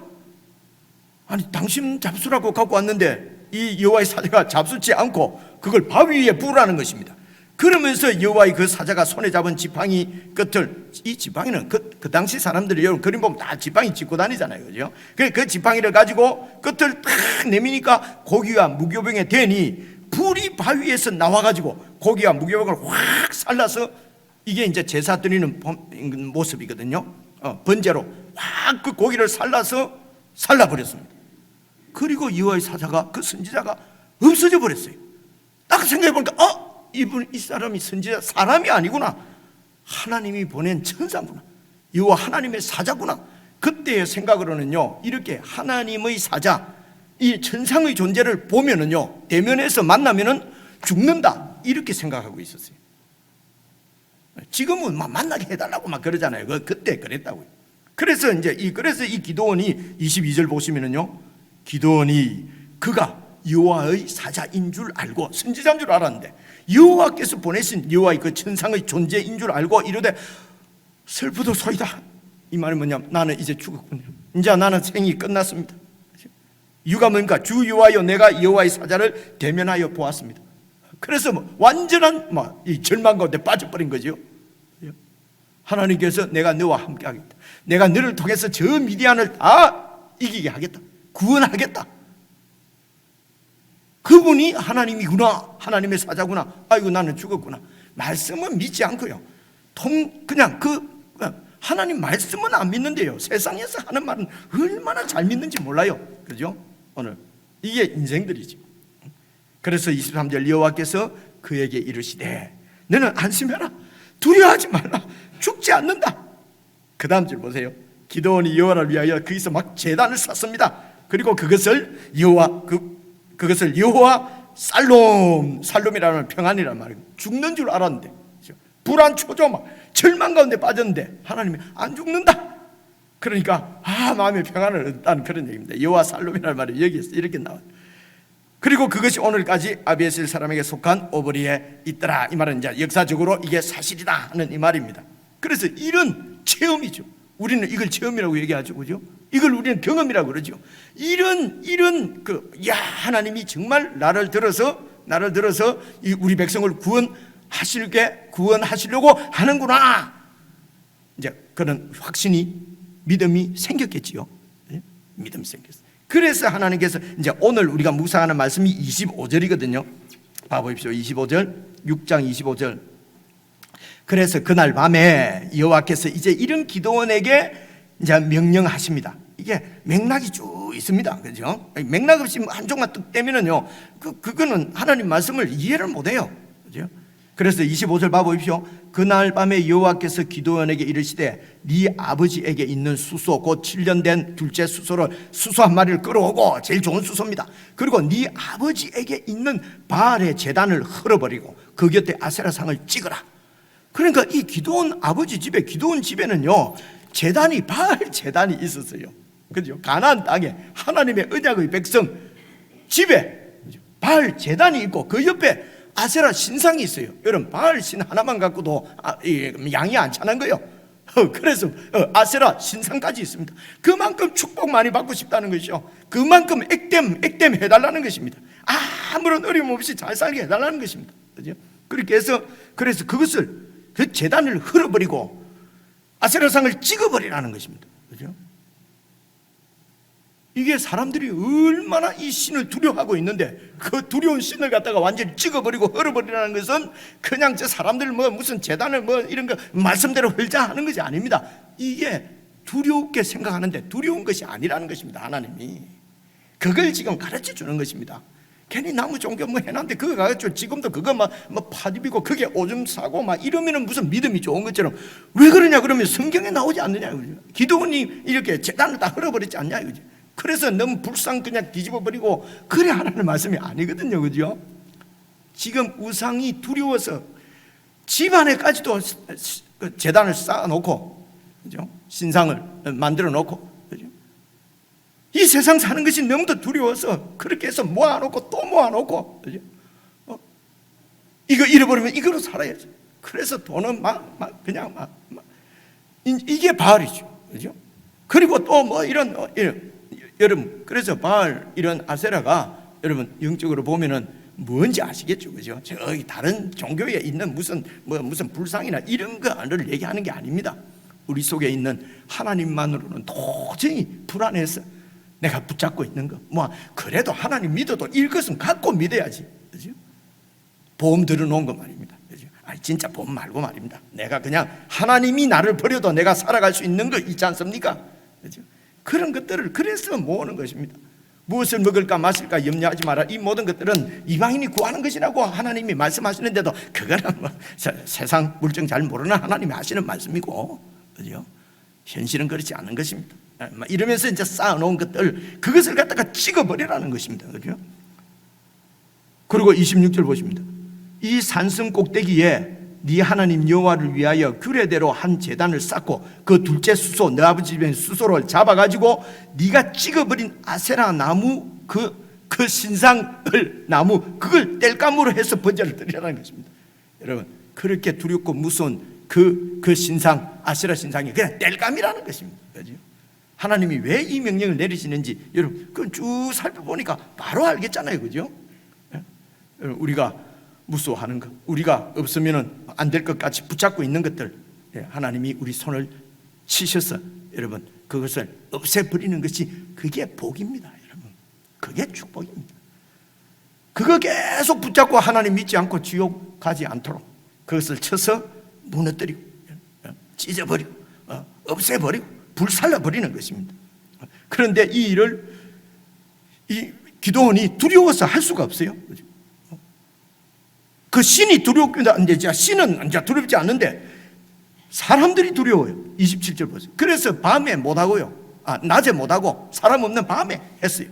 아니 당신 잡수라고 갖고 왔는데 이 여호와의 사자가 잡수지 않고 그걸 바위 위에 부으라는 것입니다. 그러면서 여호와의 그 사자가 손에 잡은 지팡이 끝을 이 지팡이는 그 당시 사람들이 여러분 그림 보면 다 지팡이 짚고 다니잖아요, 그죠? 그 지팡이를 가지고 끝을 딱 내미니까 고기와 무교병에 대니 불이 바위에서 나와가지고 고기와 무교병을 확 살라서 이게 이제 제사 드리는 모습이거든요. 번제로 확 그 고기를 살라버렸습니다. 그리고 여호와의 사자가 그 선지자가 없어져 버렸어요. 딱 생각해 보니까 이 사람이 선지자 사람이 아니구나. 하나님이 보낸 천사구나. 여호와 하나님의 사자구나. 그때의 생각으로는요 이렇게 하나님의 사자 이 천상의 존재를 보면은요 대면에서 만나면은 죽는다 이렇게 생각하고 있었어요. 지금은 막 만나게 해달라고 막 그러잖아요. 그때 그랬다고요. 그래서 이 기도원이 22절 보시면은요 기도원이 그가 여호와의 사자인 줄 알고 선지자인 줄 알았는데 여호와께서 보내신 여호와의 그 천상의 존재인 줄 알고 이르되 슬프도소이다. 이 말은 뭐냐면 나는 이제 죽었군요. 이제 나는 생이 끝났습니다. 이유가 뭡니까? 주 여호와여 내가 여호와의 사자를 대면하여 보았습니다. 그래서 완전한 이 절망 가운데 빠져버린 거죠. 하나님께서 내가 너와 함께 하겠다. 내가 너를 통해서 저 미디안을 다 이기게 하겠다. 구원하겠다. 그분이 하나님이구나. 하나님의 사자구나. 아이고 나는 죽었구나. 말씀은 믿지 않고요. 그냥 하나님 말씀은 안 믿는데요, 세상에서 하는 말은 얼마나 잘 믿는지 몰라요. 그죠? 오늘 이게 인생들이지. 그래서 23절 여호와께서 그에게 이르시되 너는 안심해라, 두려워하지 말라, 죽지 않는다. 그 다음 줄 보세요. 기드온이 여호와를 위하여 거기서 막 제단을 쌓습니다. 그리고 그것을 여호와 살롬이라는 평안이라는 말이에요. 죽는 줄 알았는데, 불안 초조 막 절망 가운데 빠졌는데 하나님이 안 죽는다. 그러니까 마음의 평안을 얻다는 그런 얘기입니다. 여호와 살롬이라는 말이 여기에서 이렇게 나와요. 그리고 그것이 오늘까지 아비에셀 사람에게 속한 오브리에 있더라. 이 말은 이제 역사적으로 이게 사실이다 하는 이 말입니다. 그래서 이런 체험이죠. 우리는 이걸 체험이라고 얘기하죠, 그죠? 이걸 우리는 경험이라고 그러죠. 이런 하나님이 정말 나를 들어서 이 우리 백성을 구원하시려고 하는구나. 이제 그런 확신이, 믿음이 생겼겠지요. 네? 믿음이 생겼어요. 그래서 하나님께서 이제 오늘 우리가 묵상하는 말씀이 25절이거든요. 봐보십시오. 25절, 6장 25절. 그래서 그날 밤에 여호와께서 이제 이런 기드온에게 이제 명령하십니다. 이게 맥락이 쭉 있습니다. 그죠? 맥락 없이 한쪽만 뚝 떼면은요, 그거는 하나님 말씀을 이해를 못 해요. 그죠? 그래서 25절 봐보십시오. 그날 밤에 여호와께서 기드온에게 이르시되 네 아버지에게 있는 수소, 곧 7년 된 둘째 수소 한 마리를 끌어오고, 제일 좋은 수소입니다. 그리고 네 아버지에게 있는 바알의 제단을 헐어버리고 그 곁에 아세라상을 찍어라. 그러니까 이 기드온 아버지 집에, 기드온 집에는요, 제단이, 바알 제단이 있었어요. 그죠? 가나안 땅에 하나님의 언약의 백성 집에 바알 제단이 있고 그 옆에 아세라 신상이 있어요. 여러분, 바알 신 하나만 갖고도 양이 안 차는 거예요. 그래서 아세라 신상까지 있습니다. 그만큼 축복 많이 받고 싶다는 것이죠. 그만큼 액땜 해달라는 것입니다. 아무런 어려움 없이 잘 살게 해달라는 것입니다. 그죠? 그렇게 해서 그래서 그것을, 그 제단을 흘어버리고 아세라상을 찍어버리라는 것입니다. 그죠? 이게 사람들이 얼마나 이 신을 두려워하고 있는데, 그 두려운 신을 갖다가 완전히 찍어버리고 헐어버리라는 것은 그냥 저 사람들 무슨 제단을 이런 거 말씀대로 헐자 하는 것이 아닙니다. 이게 두렵게 생각하는데 두려운 것이 아니라는 것입니다. 하나님이 그걸 지금 가르쳐 주는 것입니다. 괜히 나무 종교 해놨는데 그거 가지고 지금도 그거 파디비고 그게 오줌 싸고 이러면은 무슨 믿음이 좋은 것처럼, 왜 그러냐 그러면 성경에 나오지 않느냐. 기드온이 이렇게 제단을 다 헐어버리지 않냐 이거지. 그래서 너무 불상 그냥 뒤집어버리고 그래 하라는 말씀이 아니거든요. 그죠? 지금 우상이 두려워서 집안에까지도 제단을 쌓아놓고, 그죠? 신상을 만들어 놓고, 그죠? 이 세상 사는 것이 너무도 두려워서 그렇게 해서 모아놓고 또 모아놓고, 그죠? 이거 잃어버리면 이거로 살아야지. 그래서 돈은 이게 바알이죠. 그죠? 그리고 또 이런 여러분, 그래서 바알 이런 아세라가 여러분 영적으로 보면은 뭔지 아시겠죠, 그죠? 저기 다른 종교에 있는 무슨 불상이나 이런 거를 얘기하는 게 아닙니다. 우리 속에 있는 하나님만으로는 도저히 불안해서 내가 붙잡고 있는 거, 그래도 하나님 믿어도 이것은 갖고 믿어야지, 그죠? 보험 들어놓은 거 말입니다, 그죠? 진짜 보험 말고 말입니다. 내가 그냥 하나님이 나를 버려도 내가 살아갈 수 있는 거 있지 않습니까, 그죠? 그런 것들을 그래서 모으는 것입니다. 무엇을 먹을까 마실까 염려하지 마라. 이 모든 것들은 이방인이 구하는 것이라고 하나님이 말씀하시는데도 그거는 세상 물정 잘 모르는 하나님이 하시는 말씀이고, 그죠? 현실은 그렇지 않은 것입니다. 이러면서 이제 쌓아놓은 것들, 그것을 갖다가 찍어버리라는 것입니다. 그죠? 그리고 26절 보십니다. 이 산성 꼭대기에 네 하나님 여호와를 위하여 규례대로 한 제단을 쌓고 그 둘째 수소, 네 아버지 집의 수소를 잡아가지고 네가 찍어버린 아세라 나무 그 신상을 나무 그걸 땔감으로 해서 번제를 드리라는 것입니다. 여러분, 그렇게 두렵고 무서운 그 신상, 아세라 신상이 그냥 땔감이라는 것입니다. 그죠? 하나님이 왜 이 명령을 내리시는지 여러분 그건 쭉 살펴보니까 바로 알겠잖아요. 그죠? 여러분, 우리가 무서워하는 것, 우리가 없으면 안 될 것 같이 붙잡고 있는 것들, 하나님이 우리 손을 치셔서 여러분 그것을 없애버리는 것이 그게 복입니다. 여러분, 그게 축복입니다. 그거 계속 붙잡고 하나님 믿지 않고 지옥 가지 않도록 그것을 쳐서 무너뜨리고 찢어버리고 없애버리고 불살라버리는 것입니다. 그런데 이 일을 이 기도원이 두려워서 할 수가 없어요. 그 신이 두렵습니다. 이제 신은 이제 두렵지 않는데 사람들이 두려워요. 27절 보세요. 그래서 밤에 못하고요. 낮에 못하고 사람 없는 밤에 했어요.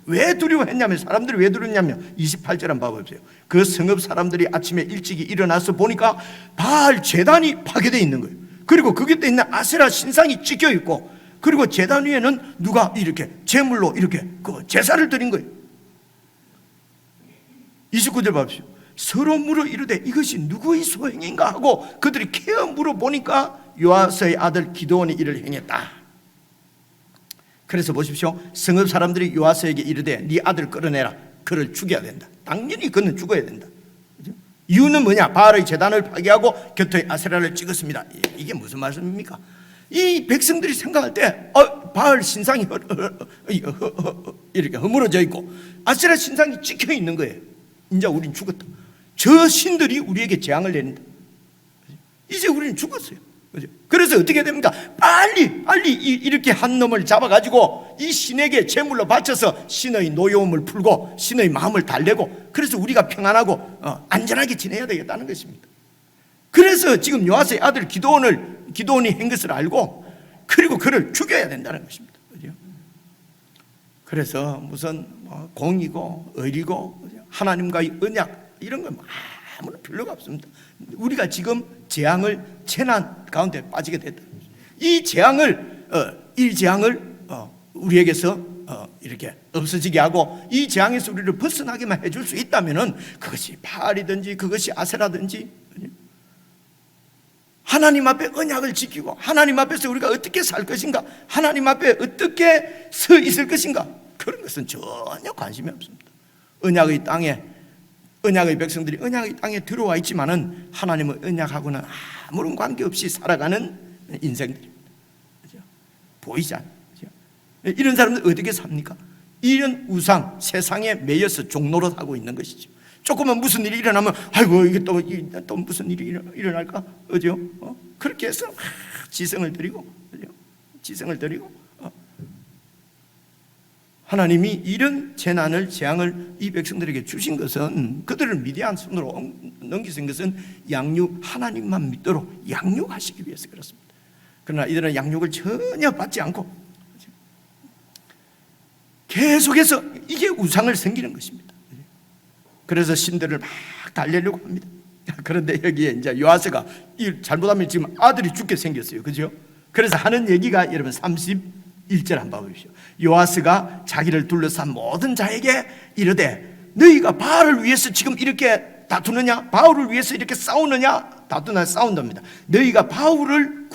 왜 두려워했냐면, 사람들이 왜 두렵냐면 28절 한번 봐보세요. 그 성읍 사람들이 아침에 일찍이 일어나서 보니까 바알 제단이 파괴되어 있는 거예요. 그리고 그 곁에 있는 아세라 신상이 찍혀 있고, 그리고 제단 위에는 누가 이렇게 제물로 이렇게 그 제사를 드린 거예요. 29절 봐보십시오. 서로 물어 이르되 이것이 누구의 소행인가 하고 그들이 캐어 물어보니까 요아스의 아들 기드온이 이를 행했다. 그래서 보십시오. 성읍 사람들이 요아스에게 이르되 네 아들 끌어내라. 그를 죽여야 된다. 당연히 그는 죽어야 된다. 이유는 뭐냐? 바알의 제단을 파괴하고 곁에 아세라를 찍었습니다. 이게 무슨 말씀입니까? 이 백성들이 생각할 때 바알 신상이 이렇게 허물어져 있고 아세라 신상이 찍혀 있는 거예요. 이제 우린 죽었다. 저 신들이 우리에게 재앙을 내린다. 이제 우리는 죽었어요. 그래서 어떻게 됩니까? 빨리 이렇게 한 놈을 잡아가지고 이 신에게 제물로 바쳐서 신의 노여움을 풀고 신의 마음을 달래고, 그래서 우리가 평안하고 안전하게 지내야 되겠다는 것입니다. 그래서 지금 요아스의 아들 기드온이 한 것을 알고, 그리고 그를 죽여야 된다는 것입니다. 그래서 무슨 공이고 의리고 하나님과의 언약 이런 건 아무런 필요가 없습니다. 우리가 지금 재난 가운데 빠지게 됐다. 이 재앙을 우리에게서 이렇게 없어지게 하고 이 재앙에서 우리를 벗어나게만 해줄 수 있다면은 그것이 바알이든지 그것이 아세라든지 하나님 앞에 언약을 지키고 하나님 앞에서 우리가 어떻게 살 것인가, 하나님 앞에 어떻게 서 있을 것인가, 그런 것은 전혀 관심이 없습니다. 언약의 백성들이 언약의 땅에 들어와 있지만은 하나님의 언약하고는 아무런 관계없이 살아가는 인생들입니다. 그렇죠? 보이지 않아요. 그렇죠? 이런 사람들 어떻게 삽니까? 이런 우상, 세상에 매여서 종노릇 하고 있는 것이죠. 조금만 무슨 일이 일어나면 아이고 이게 또 무슨 일이 일어날까? 그죠? 그렇게 해서 지성을 드리고, 그죠? 지성을 드리고 하나님이 이런 재앙을 이 백성들에게 주신 것은, 그들을 미디안 손으로 넘기신 것은 하나님만 믿도록 양육하시기 위해서 그렇습니다. 그러나 이들은 양육을 전혀 받지 않고 계속해서 이게 우상을 섬기는 것입니다. 그래서 신들을 막 달래려고 합니다. 그런데 여기에 이제 요아스가 잘못하면 지금 아들이 죽게 생겼어요. 그죠? 그래서 하는 얘기가 여러분 31절 한번 봐보십시오. 요아스가 자기를 둘러싼 모든 자에게 이르되 너희가 바알을 위해서 지금 이렇게 다투느냐? 바울을 위해서 이렇게 싸우느냐? 싸운답니다. 너희가 바울을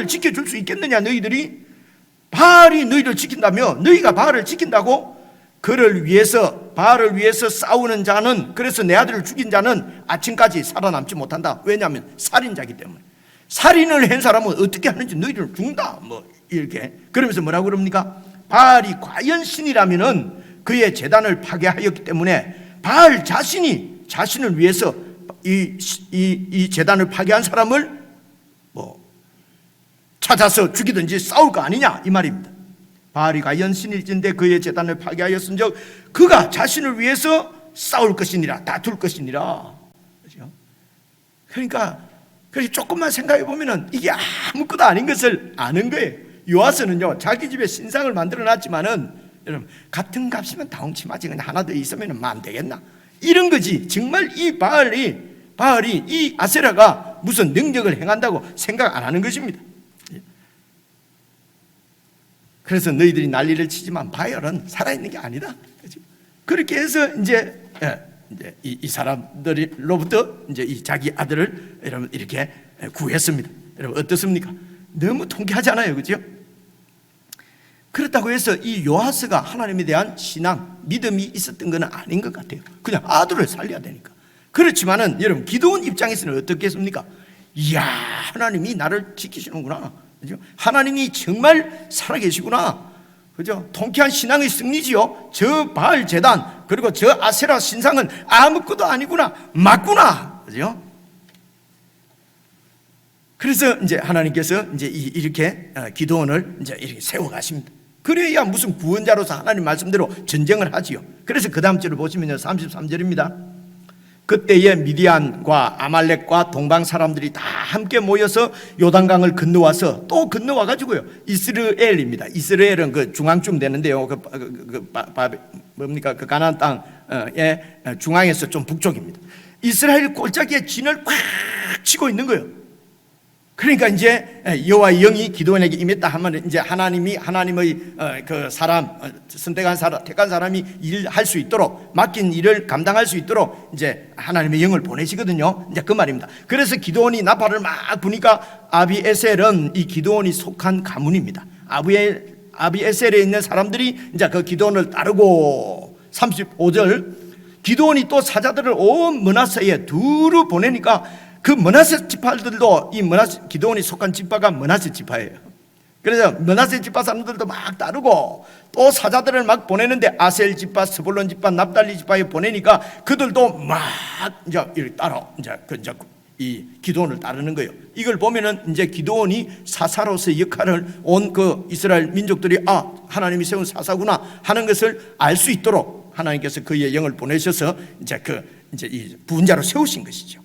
지켜줄 수 있겠느냐? 너희들이 바알이 너희를 지킨다며, 너희가 바알을 지킨다고? 바알을 위해서 싸우는 자는, 그래서 내 아들을 죽인 자는 아침까지 살아남지 못한다. 왜냐하면 살인자이기 때문에. 살인을 한 사람은 어떻게 하는지 너희들은 죽는다. 이렇게. 그러면서 뭐라고 그럽니까? 바알이 과연 신이라면은 그의 제단을 파괴하였기 때문에 바알 자신을 위해서 이 제단을 파괴한 사람을 찾아서 죽이든지 싸울 거 아니냐 이 말입니다. 바알이 과연 신일진데 그의 제단을 파괴하였은즉 그가 자신을 위해서 싸울 것이니라, 다툴 것이니라. 그렇죠? 그러니까 조금만 생각해 보면은 이게 아무것도 아닌 것을 아는 거예요. 요아스는요, 자기 집에 신상을 만들어 놨지만은 여러분 같은 값이면 다홍치마지 그냥 하나 더 있으면 안 되겠나, 이런 거지. 정말 이 바알이 이 아세라가 무슨 능력을 행한다고 생각 안 하는 것입니다. 그래서 너희들이 난리를 치지만 바알은 살아있는 게 아니다. 그렇게 해서 이제 이 사람들로부터 이제 이 자기 아들을 여러분 이렇게 구했습니다. 여러분 어떻습니까? 너무 통쾌하잖아요, 그렇죠? 그렇다고 해서 이 요아스가 하나님에 대한 신앙, 믿음이 있었던 건 아닌 것 같아요. 그냥 아들을 살려야 되니까. 그렇지만은 여러분 기드온 입장에서는 어떻겠습니까? 이야, 하나님이 나를 지키시는구나. 그죠? 하나님이 정말 살아계시구나. 그죠? 통쾌한 신앙의 승리지요. 저 바알 제단 그리고 저 아세라 신상은 아무것도 아니구나, 맞구나. 그죠? 그래서 이제 하나님께서 이제 이렇게 기도원을 이제 이렇게 세워 가십니다. 그래야 무슨 구원자로서 하나님 말씀대로 전쟁을 하지요. 그래서 그 다음 절을 보시면요, 33절입니다. 그때에 미디안과 아말렉과 동방 사람들이 다 함께 모여서 요단강을 건너와서 또 건너와 가지고요, 이스라엘입니다. 이스라엘은 그 중앙쯤 되는데요, 뭡니까, 그 가나안 땅의 중앙에서 좀 북쪽입니다. 이스라엘 골짜기에 진을 꽉 치고 있는 거예요. 그러니까 이제 여호와의 영이 기도원에게 임했다 하면 이제 하나님의 그 사람, 선택한 사람, 택한 사람이 일할 수 있도록, 맡긴 일을 감당할 수 있도록 이제 하나님의 영을 보내시거든요. 이제 그 말입니다. 그래서 기도원이 나팔을 막 부니까 아비에셀은 이 기도원이 속한 가문입니다. 아비에셀에 있는 사람들이 이제 그 기도원을 따르고, 35절, 기도원이 또 사자들을 온 므낫세에 두루 보내니까 그 므낫세 지파들도, 이 기도원이 속한 지파가 므낫세 지파예요. 그래서 므낫세 지파 사람들도 막 따르고 또 사자들을 막 보내는데 아셀 지파, 스불론 지파, 납달리 지파에 보내니까 그들도 막 이제 이렇게 따라 이제 이 기도원을 따르는 거예요. 이걸 보면은 이제 기도원이 사사로서의 역할을 온 그 이스라엘 민족들이 하나님이 세운 사사구나 하는 것을 알 수 있도록 하나님께서 그의 영을 보내셔서 이제 이 부은자로 세우신 것이죠.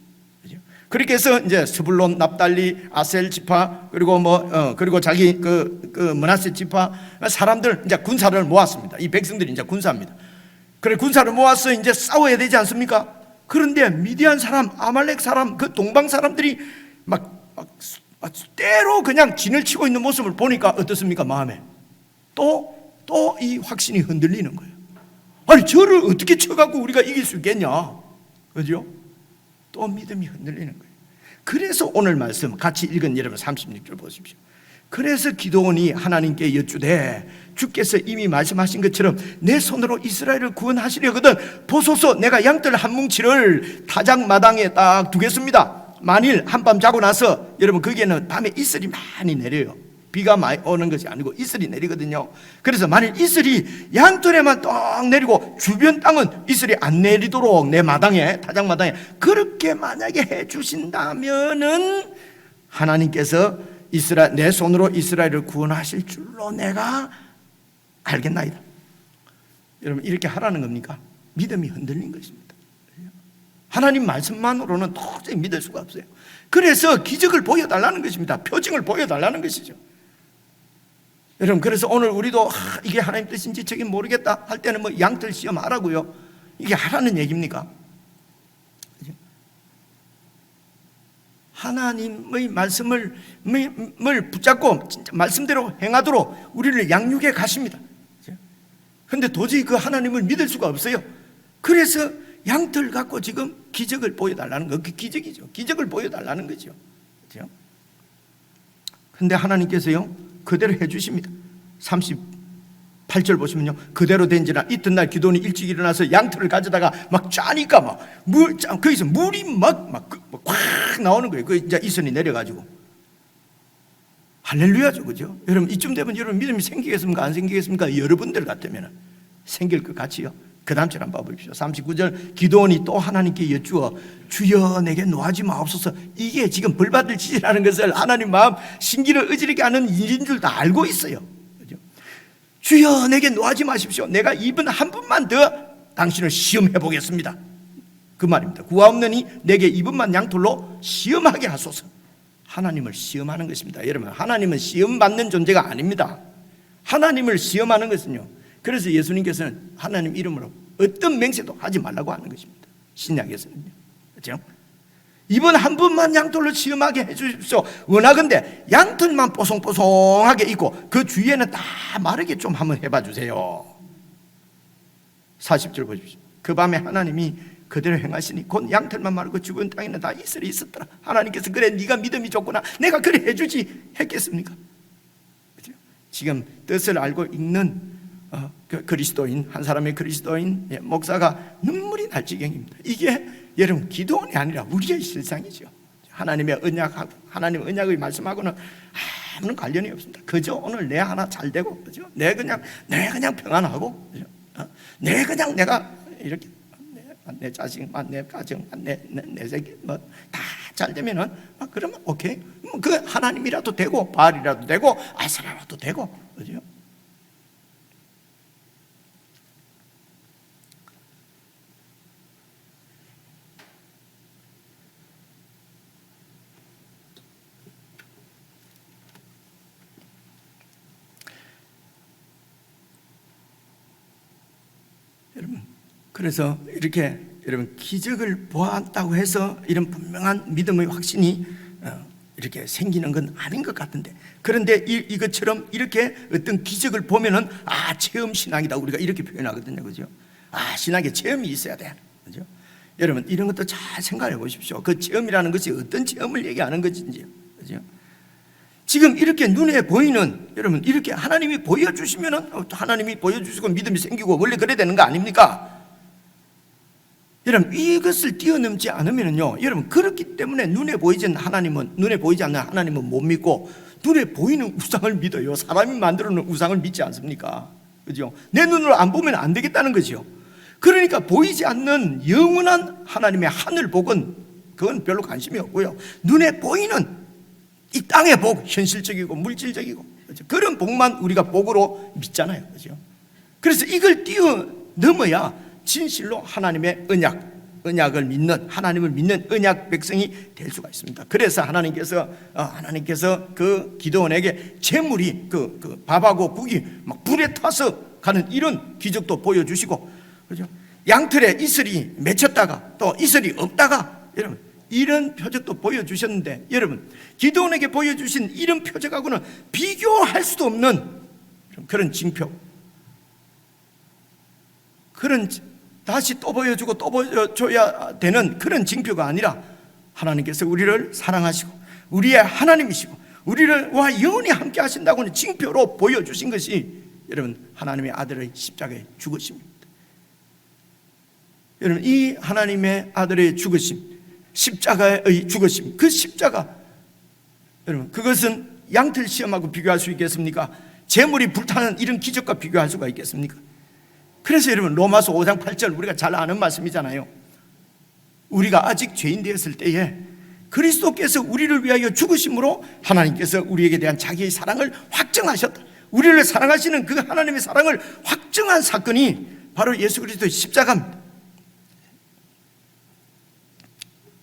그렇게 해서 이제 스불론, 납달리, 아셀 지파, 그리고 그리고 자기 그 므낫세 지파 사람들 이제 군사를 모았습니다. 이 백성들이 이제 군사입니다. 그래, 군사를 모아서 이제 싸워야 되지 않습니까? 그런데 미디안 사람, 아말렉 사람, 그 동방 사람들이 막 때로 그냥 진을 치고 있는 모습을 보니까 어떻습니까? 마음에 또 이 확신이 흔들리는 거예요. 아니, 저를 어떻게 쳐갖고 우리가 이길 수 있겠냐, 그죠? 또 믿음이 흔들리는 거예요. 그래서 오늘 말씀 같이 읽은 여러분 36절 보십시오. 그래서 기도원이 하나님께 여쭈되 주께서 이미 말씀하신 것처럼 내 손으로 이스라엘을 구원하시려거든 보소서, 내가 양털 한 뭉치를 타작마당에 딱 두겠습니다. 만일 한밤 자고 나서, 여러분 거기에는 밤에 이슬이 많이 내려요. 비가 많이 오는 것이 아니고 이슬이 내리거든요. 그래서 만일 이슬이 양털에만 딱 내리고 주변 땅은 이슬이 안 내리도록 내 마당에, 타작마당에 그렇게 만약에 해 주신다면은 하나님께서 내 손으로 이스라엘을 구원하실 줄로 내가 알겠나이다. 여러분, 이렇게 하라는 겁니까? 믿음이 흔들린 것입니다. 하나님 말씀만으로는 도저히 믿을 수가 없어요. 그래서 기적을 보여달라는 것입니다. 표징을 보여달라는 것이죠. 여러분, 그래서 오늘 우리도 이게 하나님 뜻인지 저긴 모르겠다 할 때는 양털 시험 하라고요. 이게 하라는 얘기입니까? 하나님의 말씀을 붙잡고 진짜 말씀대로 행하도록 우리를 양육해 가십니다. 그런데 도저히 그 하나님을 믿을 수가 없어요. 그래서 양털 갖고 지금 기적을 보여달라는 거, 그 기적이죠. 기적을 보여달라는 거죠. 그런데 하나님께서요 그대로 해주십니다. 38절 보시면요, 그대로 된지라 이튿날 기도원이 일찍 일어나서 양털을 가져다가 막 짜니까 거기서 물이 막 나오는 거예요. 그 이제 이슬이 내려가지고. 할렐루야죠, 그죠? 여러분, 이쯤 되면 여러분 믿음이 생기겠습니까? 안 생기겠습니까? 여러분들 같으면 생길 것 같이요. 그 다음 절 한번 봐보십시오. 39절, 기도원이 또 하나님께 여쭈어 주여 내게 노하지 마옵소서. 이게 지금 벌받을 짓이라는 것을 하나님 마음 신기를 어지르게 하는 일인 줄 다 알고 있어요, 그죠? 주여 내게 노하지 마십시오. 내가 이번 한 번만 더 당신을 시험해 보겠습니다. 그 말입니다. 구하옵느니 내게 이번만 양털로 시험하게 하소서. 하나님을 시험하는 것입니다. 여러분, 하나님은 시험받는 존재가 아닙니다. 하나님을 시험하는 것은요, 그래서 예수님께서는 하나님 이름으로 어떤 맹세도 하지 말라고 하는 것입니다. 신약에서는요, 그렇죠? 이번 한 번만 양털로 시험하게 해주십시오. 원하건대 양털만 뽀송뽀송하게 있고 그 주위에는 다 마르게 좀 한번 해봐 주세요. 40절 보십시오. 그 밤에 하나님이 그대로 행하시니 곧 양털만 마르고 죽은 땅에는 다 이슬이 있었더라. 하나님께서 그래 네가 믿음이 좋구나, 내가 그래 해주지 했겠습니까? 그렇죠? 지금 뜻을 알고 읽는 그 그리스도인, 한 사람의 그리스도인 목사가 눈물이 날 지경입니다. 이게 여러분 기도원이 아니라 우리의 실상이죠. 하나님의 언약의 말씀하고는 아무런 관련이 없습니다. 그저 오늘 내 하나 잘 되고, 그죠? 내 그냥 평안하고, 그죠? 내가 이렇게 내 자식만, 내 가정만, 내 새끼 다 잘 되면은 그러면 오케이. 그 하나님이라도 되고 바알이라도 되고 아세라라도 되고, 그죠? 여러분, 그래서 이렇게 여러분 기적을 보았다고 해서 이런 분명한 믿음의 확신이 이렇게 생기는 건 아닌 것 같은데, 그런데 이것처럼 이렇게 어떤 기적을 보면은 체험 신앙이다, 우리가 이렇게 표현하거든요, 그죠? 신앙에 체험이 있어야 돼, 그죠? 여러분, 이런 것도 잘 생각해 보십시오. 그 체험이라는 것이 어떤 체험을 얘기하는 것인지요, 그죠? 지금 이렇게 눈에 보이는, 여러분, 이렇게 하나님이 보여주시면은 하나님이 보여주시고 믿음이 생기고 원래 그래야 되는 거 아닙니까? 여러분, 이것을 뛰어넘지 않으면요, 여러분, 그렇기 때문에 눈에 보이지 않는 하나님은 못 믿고 눈에 보이는 우상을 믿어요. 사람이 만들어 놓은 우상을 믿지 않습니까? 그죠? 내 눈으로 안 보면 안 되겠다는 거죠. 그러니까 보이지 않는 영원한 하나님의 하늘 복은 그건 별로 관심이 없고요, 눈에 보이는 이 땅의 복, 현실적이고 물질적이고, 그렇죠? 그런 복만 우리가 복으로 믿잖아요, 그렇죠? 그래서 이걸 뛰어넘어야 진실로 하나님의 언약을 믿는, 하나님을 믿는 언약 백성이 될 수가 있습니다. 그래서 하나님께서 그 기드온에게 재물이 그 밥하고 국이 막 불에 타서 가는 이런 기적도 보여주시고, 그렇죠? 양털에 이슬이 맺혔다가 또 이슬이 없다가, 여러분, 이런 표적도 보여주셨는데, 여러분, 기드온에게 보여주신 이런 표적하고는 비교할 수도 없는 그런 징표, 그런 다시 또 보여주고 또 보여줘야 되는 그런 징표가 아니라, 하나님께서 우리를 사랑하시고 우리의 하나님이시고 우리와 영원히 함께 하신다고는 징표로 보여주신 것이, 여러분, 하나님의 아들의 십자가의 죽으심입니다. 여러분, 이 하나님의 아들의 죽으심, 십자가의 죽으심, 그 십자가, 여러분, 그것은 양털 시험하고 비교할 수 있겠습니까? 재물이 불타는 이런 기적과 비교할 수가 있겠습니까? 그래서 여러분, 로마서 5장 8절 우리가 잘 아는 말씀이잖아요. 우리가 아직 죄인 되었을 때에 그리스도께서 우리를 위하여 죽으심으로 하나님께서 우리에게 대한 자기의 사랑을 확증하셨다. 우리를 사랑하시는 그 하나님의 사랑을 확증한 사건이 바로 예수 그리스도의 십자가입니다.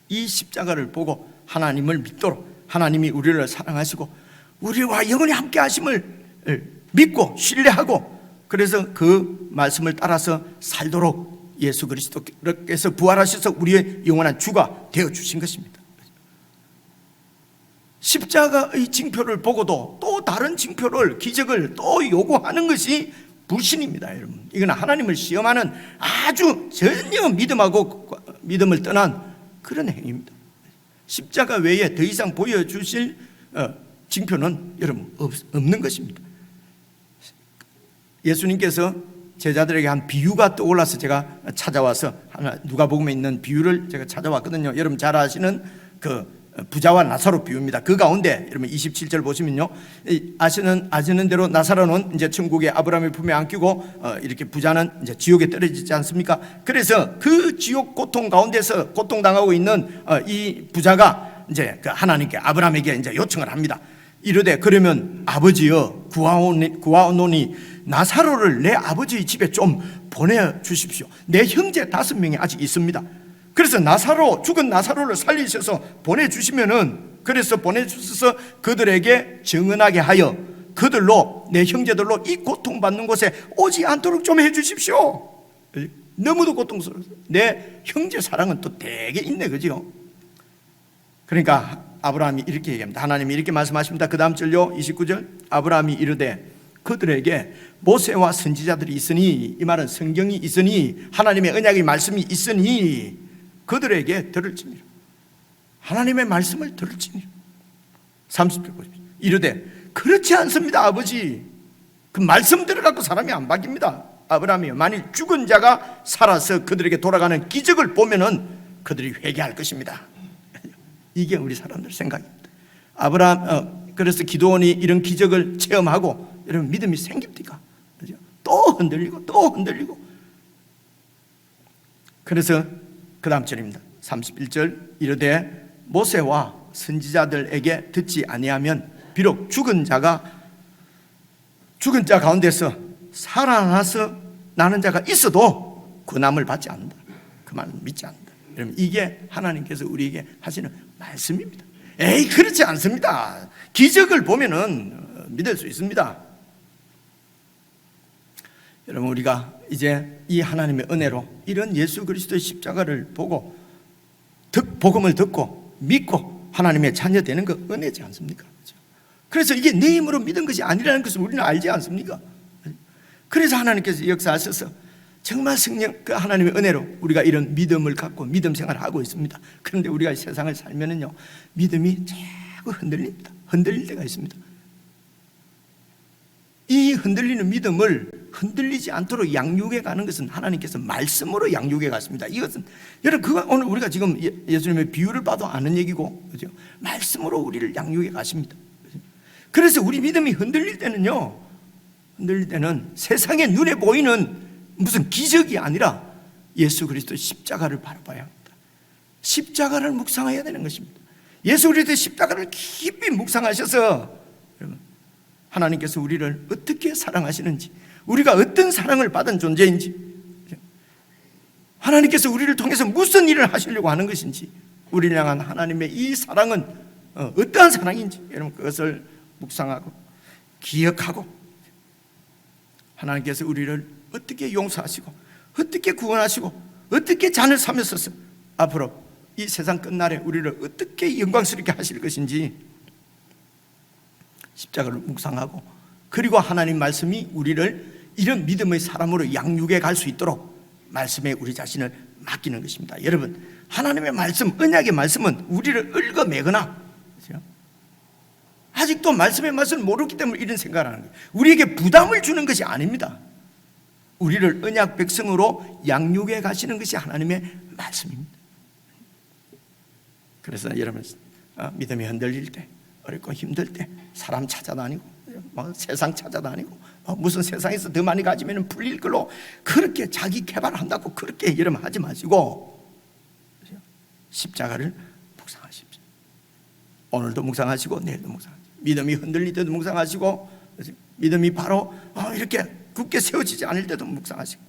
이 십자가를 보고 하나님을 믿도록, 하나님이 우리를 사랑하시고 우리와 영원히 함께 하심을 믿고 신뢰하고, 그래서 그 말씀을 따라서 살도록 예수 그리스도께서 부활하셔서 우리의 영원한 주가 되어주신 것입니다. 십자가의 징표를 보고도 또 다른 징표를, 기적을 또 요구하는 것이 불신입니다, 여러분. 이건 하나님을 시험하는 아주 전혀 믿음을 떠난 그런 행위입니다. 십자가 외에 더 이상 보여주실 징표는 여러분 없는 것입니다. 예수님께서 제자들에게 한 비유가 떠올라서 제가 찾아와서 누가복음에 있는 비유를 제가 찾아왔거든요. 여러분 잘 아시는 그 부자와 나사로 비유입니다. 그 가운데 여러분 27절 보시면요, 아시는 대로 나사로는 이제 천국에 아브라함의 품에 안기고 이렇게 부자는 이제 지옥에 떨어지지 않습니까? 그래서 그 지옥 고통 가운데서 고통당하고 있는 이 부자가 이제 그 하나님께, 아브라함에게 이제 요청을 합니다. 이르되, 그러면 아버지여, 구하오노니 나사로를 내 아버지의 집에 좀 보내주십시오. 내 형제 5명이 아직 있습니다. 그래서 죽은 나사로를 살리셔서 보내주시면은, 그래서 보내주셔서 그들에게 증언하게 하여 그들로, 내 형제들로 이 고통받는 곳에 오지 않도록 좀 해주십시오. 너무도 고통스러워서 내 형제 사랑은 또 되게 있네, 그죠? 그러니까 아브라함이 이렇게 얘기합니다. 하나님이 이렇게 말씀하십니다. 그 다음 절요, 29절. 아브라함이 이르되 그들에게 모세와 선지자들이 있으니, 이 말은 성경이 있으니, 하나님의 언약의 말씀이 있으니 그들에게 들을지니라. 하나님의 말씀을 들을지니라. 30절 보십시오. 이르되 그렇지 않습니다, 아버지. 그 말씀 들어갖고 사람이 안 바뀝니다. 아브라함이 만일 죽은 자가 살아서 그들에게 돌아가는 기적을 보면은 그들이 회개할 것입니다. 이게 우리 사람들 생각입니다. 그래서 기드온이 이런 기적을 체험하고 여러분 믿음이 생깁니까? 그죠? 또 흔들리고 또 흔들리고. 그래서 그 다음 절입니다. 31절. 이르되 모세와 선지자들에게 듣지 아니하면 비록 죽은 자 가운데서 살아나서 나는 자가 있어도 구원함을 받지 않는다. 그 말은 믿지 않는다. 여러분, 이게 하나님께서 우리에게 하시는 말씀입니다. 에이, 그렇지 않습니다. 기적을 보면은 믿을 수 있습니다. 여러분, 우리가 이제 이 하나님의 은혜로 이런 예수 그리스도의 십자가를 보고 복음을 듣고 믿고 하나님의 자녀 되는 거 은혜지 않습니까? 그래서 이게 내 힘으로 믿은 것이 아니라는 것을 우리는 알지 않습니까? 그래서 하나님께서 역사하셔서 정말 성령 그 하나님의 은혜로 우리가 이런 믿음을 갖고 믿음 생활을 하고 있습니다. 그런데 우리가 이 세상을 살면은요, 믿음이 자꾸 흔들립니다. 흔들릴 때가 있습니다. 이 흔들리는 믿음을 흔들리지 않도록 양육해 가는 것은 하나님께서 말씀으로 양육해 갔습니다. 이것은 여러분, 그거 오늘 우리가 지금 예수님의 비유를 봐도 아는 얘기고, 그죠? 말씀으로 우리를 양육해 가십니다. 그래서 우리 믿음이 흔들릴 때는요, 흔들릴 때는 세상의 눈에 보이는 무슨 기적이 아니라 예수 그리스도의 십자가를 바라봐야 합니다. 십자가를 묵상해야 되는 것입니다. 예수 그리스도의 십자가를 깊이 묵상하셔서 여러분, 하나님께서 우리를 어떻게 사랑하시는지, 우리가 어떤 사랑을 받은 존재인지, 하나님께서 우리를 통해서 무슨 일을 하시려고 하는 것인지, 우리를 향한 하나님의 이 사랑은 어떠한 사랑인지, 여러분, 그것을 묵상하고 기억하고, 하나님께서 우리를 어떻게 용서하시고 어떻게 구원하시고 어떻게 잔을 삼으셔서 앞으로 이 세상 끝날에 우리를 어떻게 영광스럽게 하실 것인지 십자가를 묵상하고, 그리고 하나님 말씀이 우리를 이런 믿음의 사람으로 양육해 갈 수 있도록 말씀에 우리 자신을 맡기는 것입니다. 여러분, 하나님의 말씀, 언약의 말씀은 우리를 얽어매거나 아직도 말씀의 맛을 모르기 때문에 이런 생각을 하는 거예요. 우리에게 부담을 주는 것이 아닙니다. 우리를 언약 백성으로 양육해 가시는 것이 하나님의 말씀입니다. 그래서 여러분, 믿음이 흔들릴 때, 어렵고 힘들 때 사람 찾아다니고 세상 찾아다니고 무슨 세상에서 더 많이 가지면 풀릴 걸로 그렇게 자기 개발한다고 그렇게 여러분 하지 마시고 십자가를 묵상하십시오. 오늘도 묵상하시고 내일도 묵상하시고, 믿음이 흔들릴 때도 묵상하시고, 믿음이 바로 이렇게 굳게 세워지지 않을 때도 묵상하시고,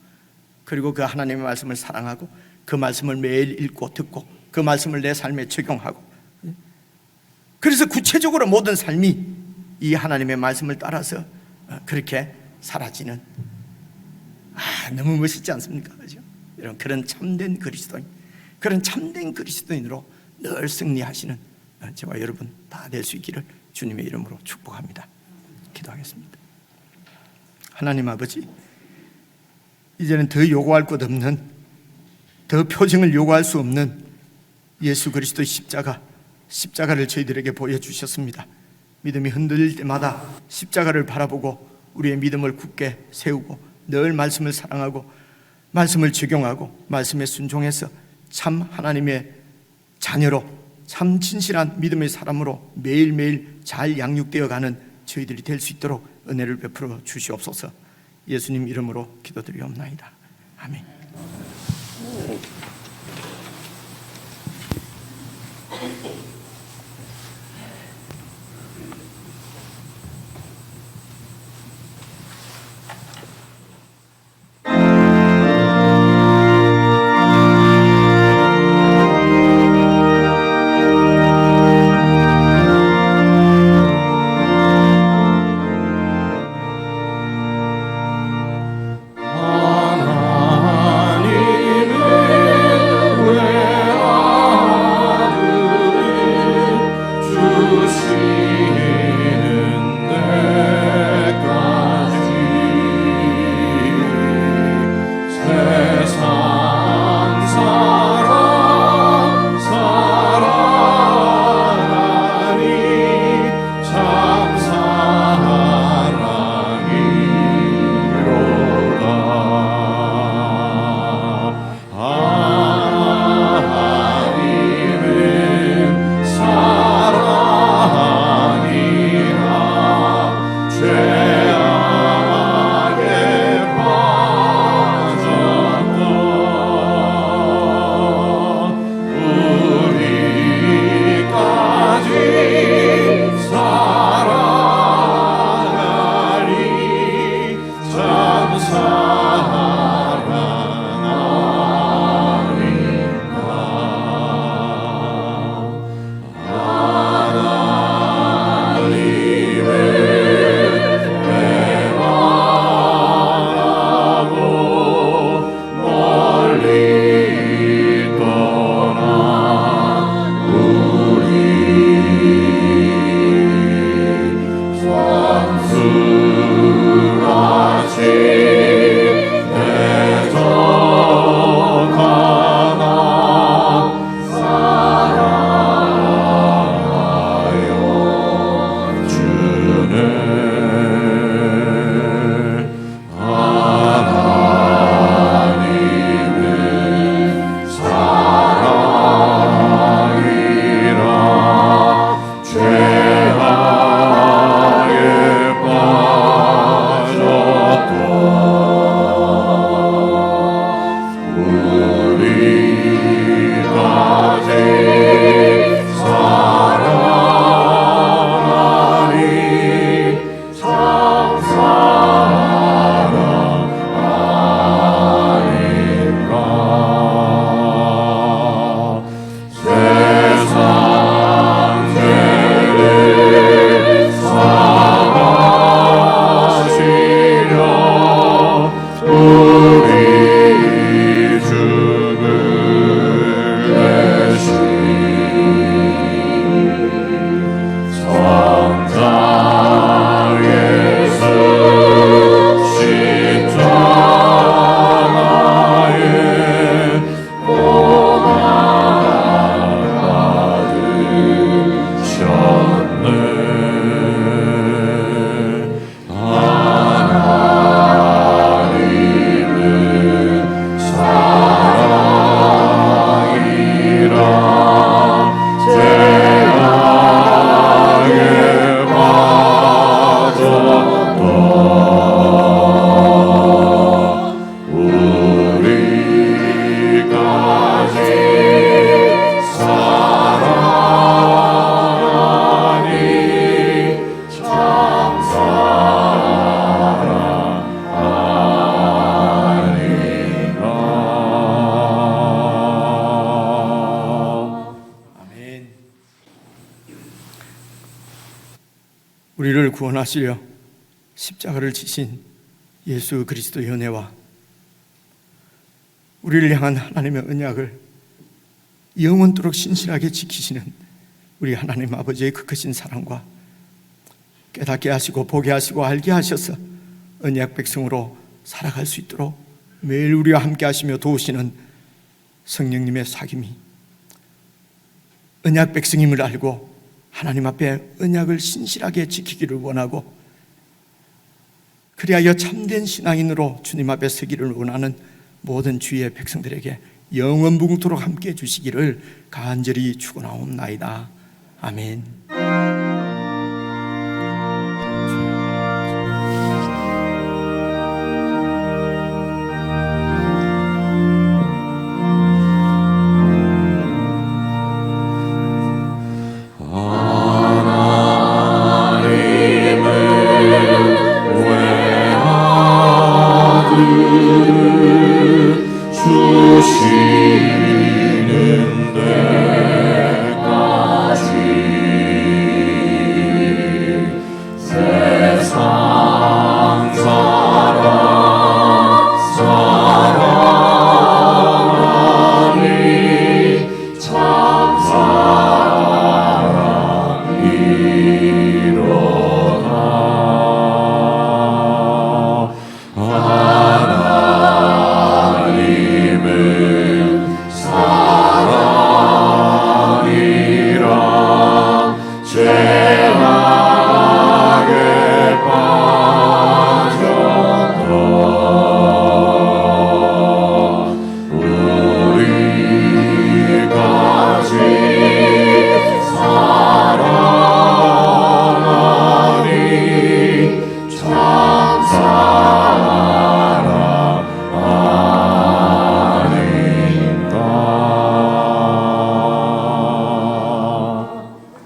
그리고 그 하나님의 말씀을 사랑하고 그 말씀을 매일 읽고 듣고 그 말씀을 내 삶에 적용하고, 그래서 구체적으로 모든 삶이 이 하나님의 말씀을 따라서 그렇게 사라지는, 너무 멋있지 않습니까? 그렇죠? 여러분, 그런 참된 그리스도인, 그런 참된 그리스도인으로 늘 승리하시는 저와 여러분 다 될 수 있기를 주님의 이름으로 축복합니다. 기도하겠습니다. 하나님 아버지, 이제는 더 요구할 것 없는, 더 표징을 요구할 수 없는 예수 그리스도의 십자가를 저희들에게 보여주셨습니다. 믿음이 흔들릴 때마다 십자가를 바라보고 우리의 믿음을 굳게 세우고 늘 말씀을 사랑하고 말씀을 적용하고 말씀에 순종해서 참 하나님의 자녀로, 참 진실한 믿음의 사람으로 매일매일 잘 양육되어 가는 저희들이 될 수 있도록 은혜를 베풀어 주시옵소서. 예수님 이름으로 기도드리옵나이다. 아멘. 우리를 구원하시려 십자가를 지신 예수 그리스도의 은혜와 우리를 향한 하나님의 언약을 영원토록 신실하게 지키시는 우리 하나님 아버지의 그 크신 사랑과 깨닫게 하시고 보게 하시고 알게 하셔서 언약 백성으로 살아갈 수 있도록 매일 우리와 함께 하시며 도우시는 성령님의 사귐이 언약 백성임을 알고 하나님 앞에 언약을 신실하게 지키기를 원하고 그리하여 참된 신앙인으로 주님 앞에 서기를 원하는 모든 주의 백성들에게 영원붕토록 함께 해주시기를 간절히 축원하옵나이다. 아멘.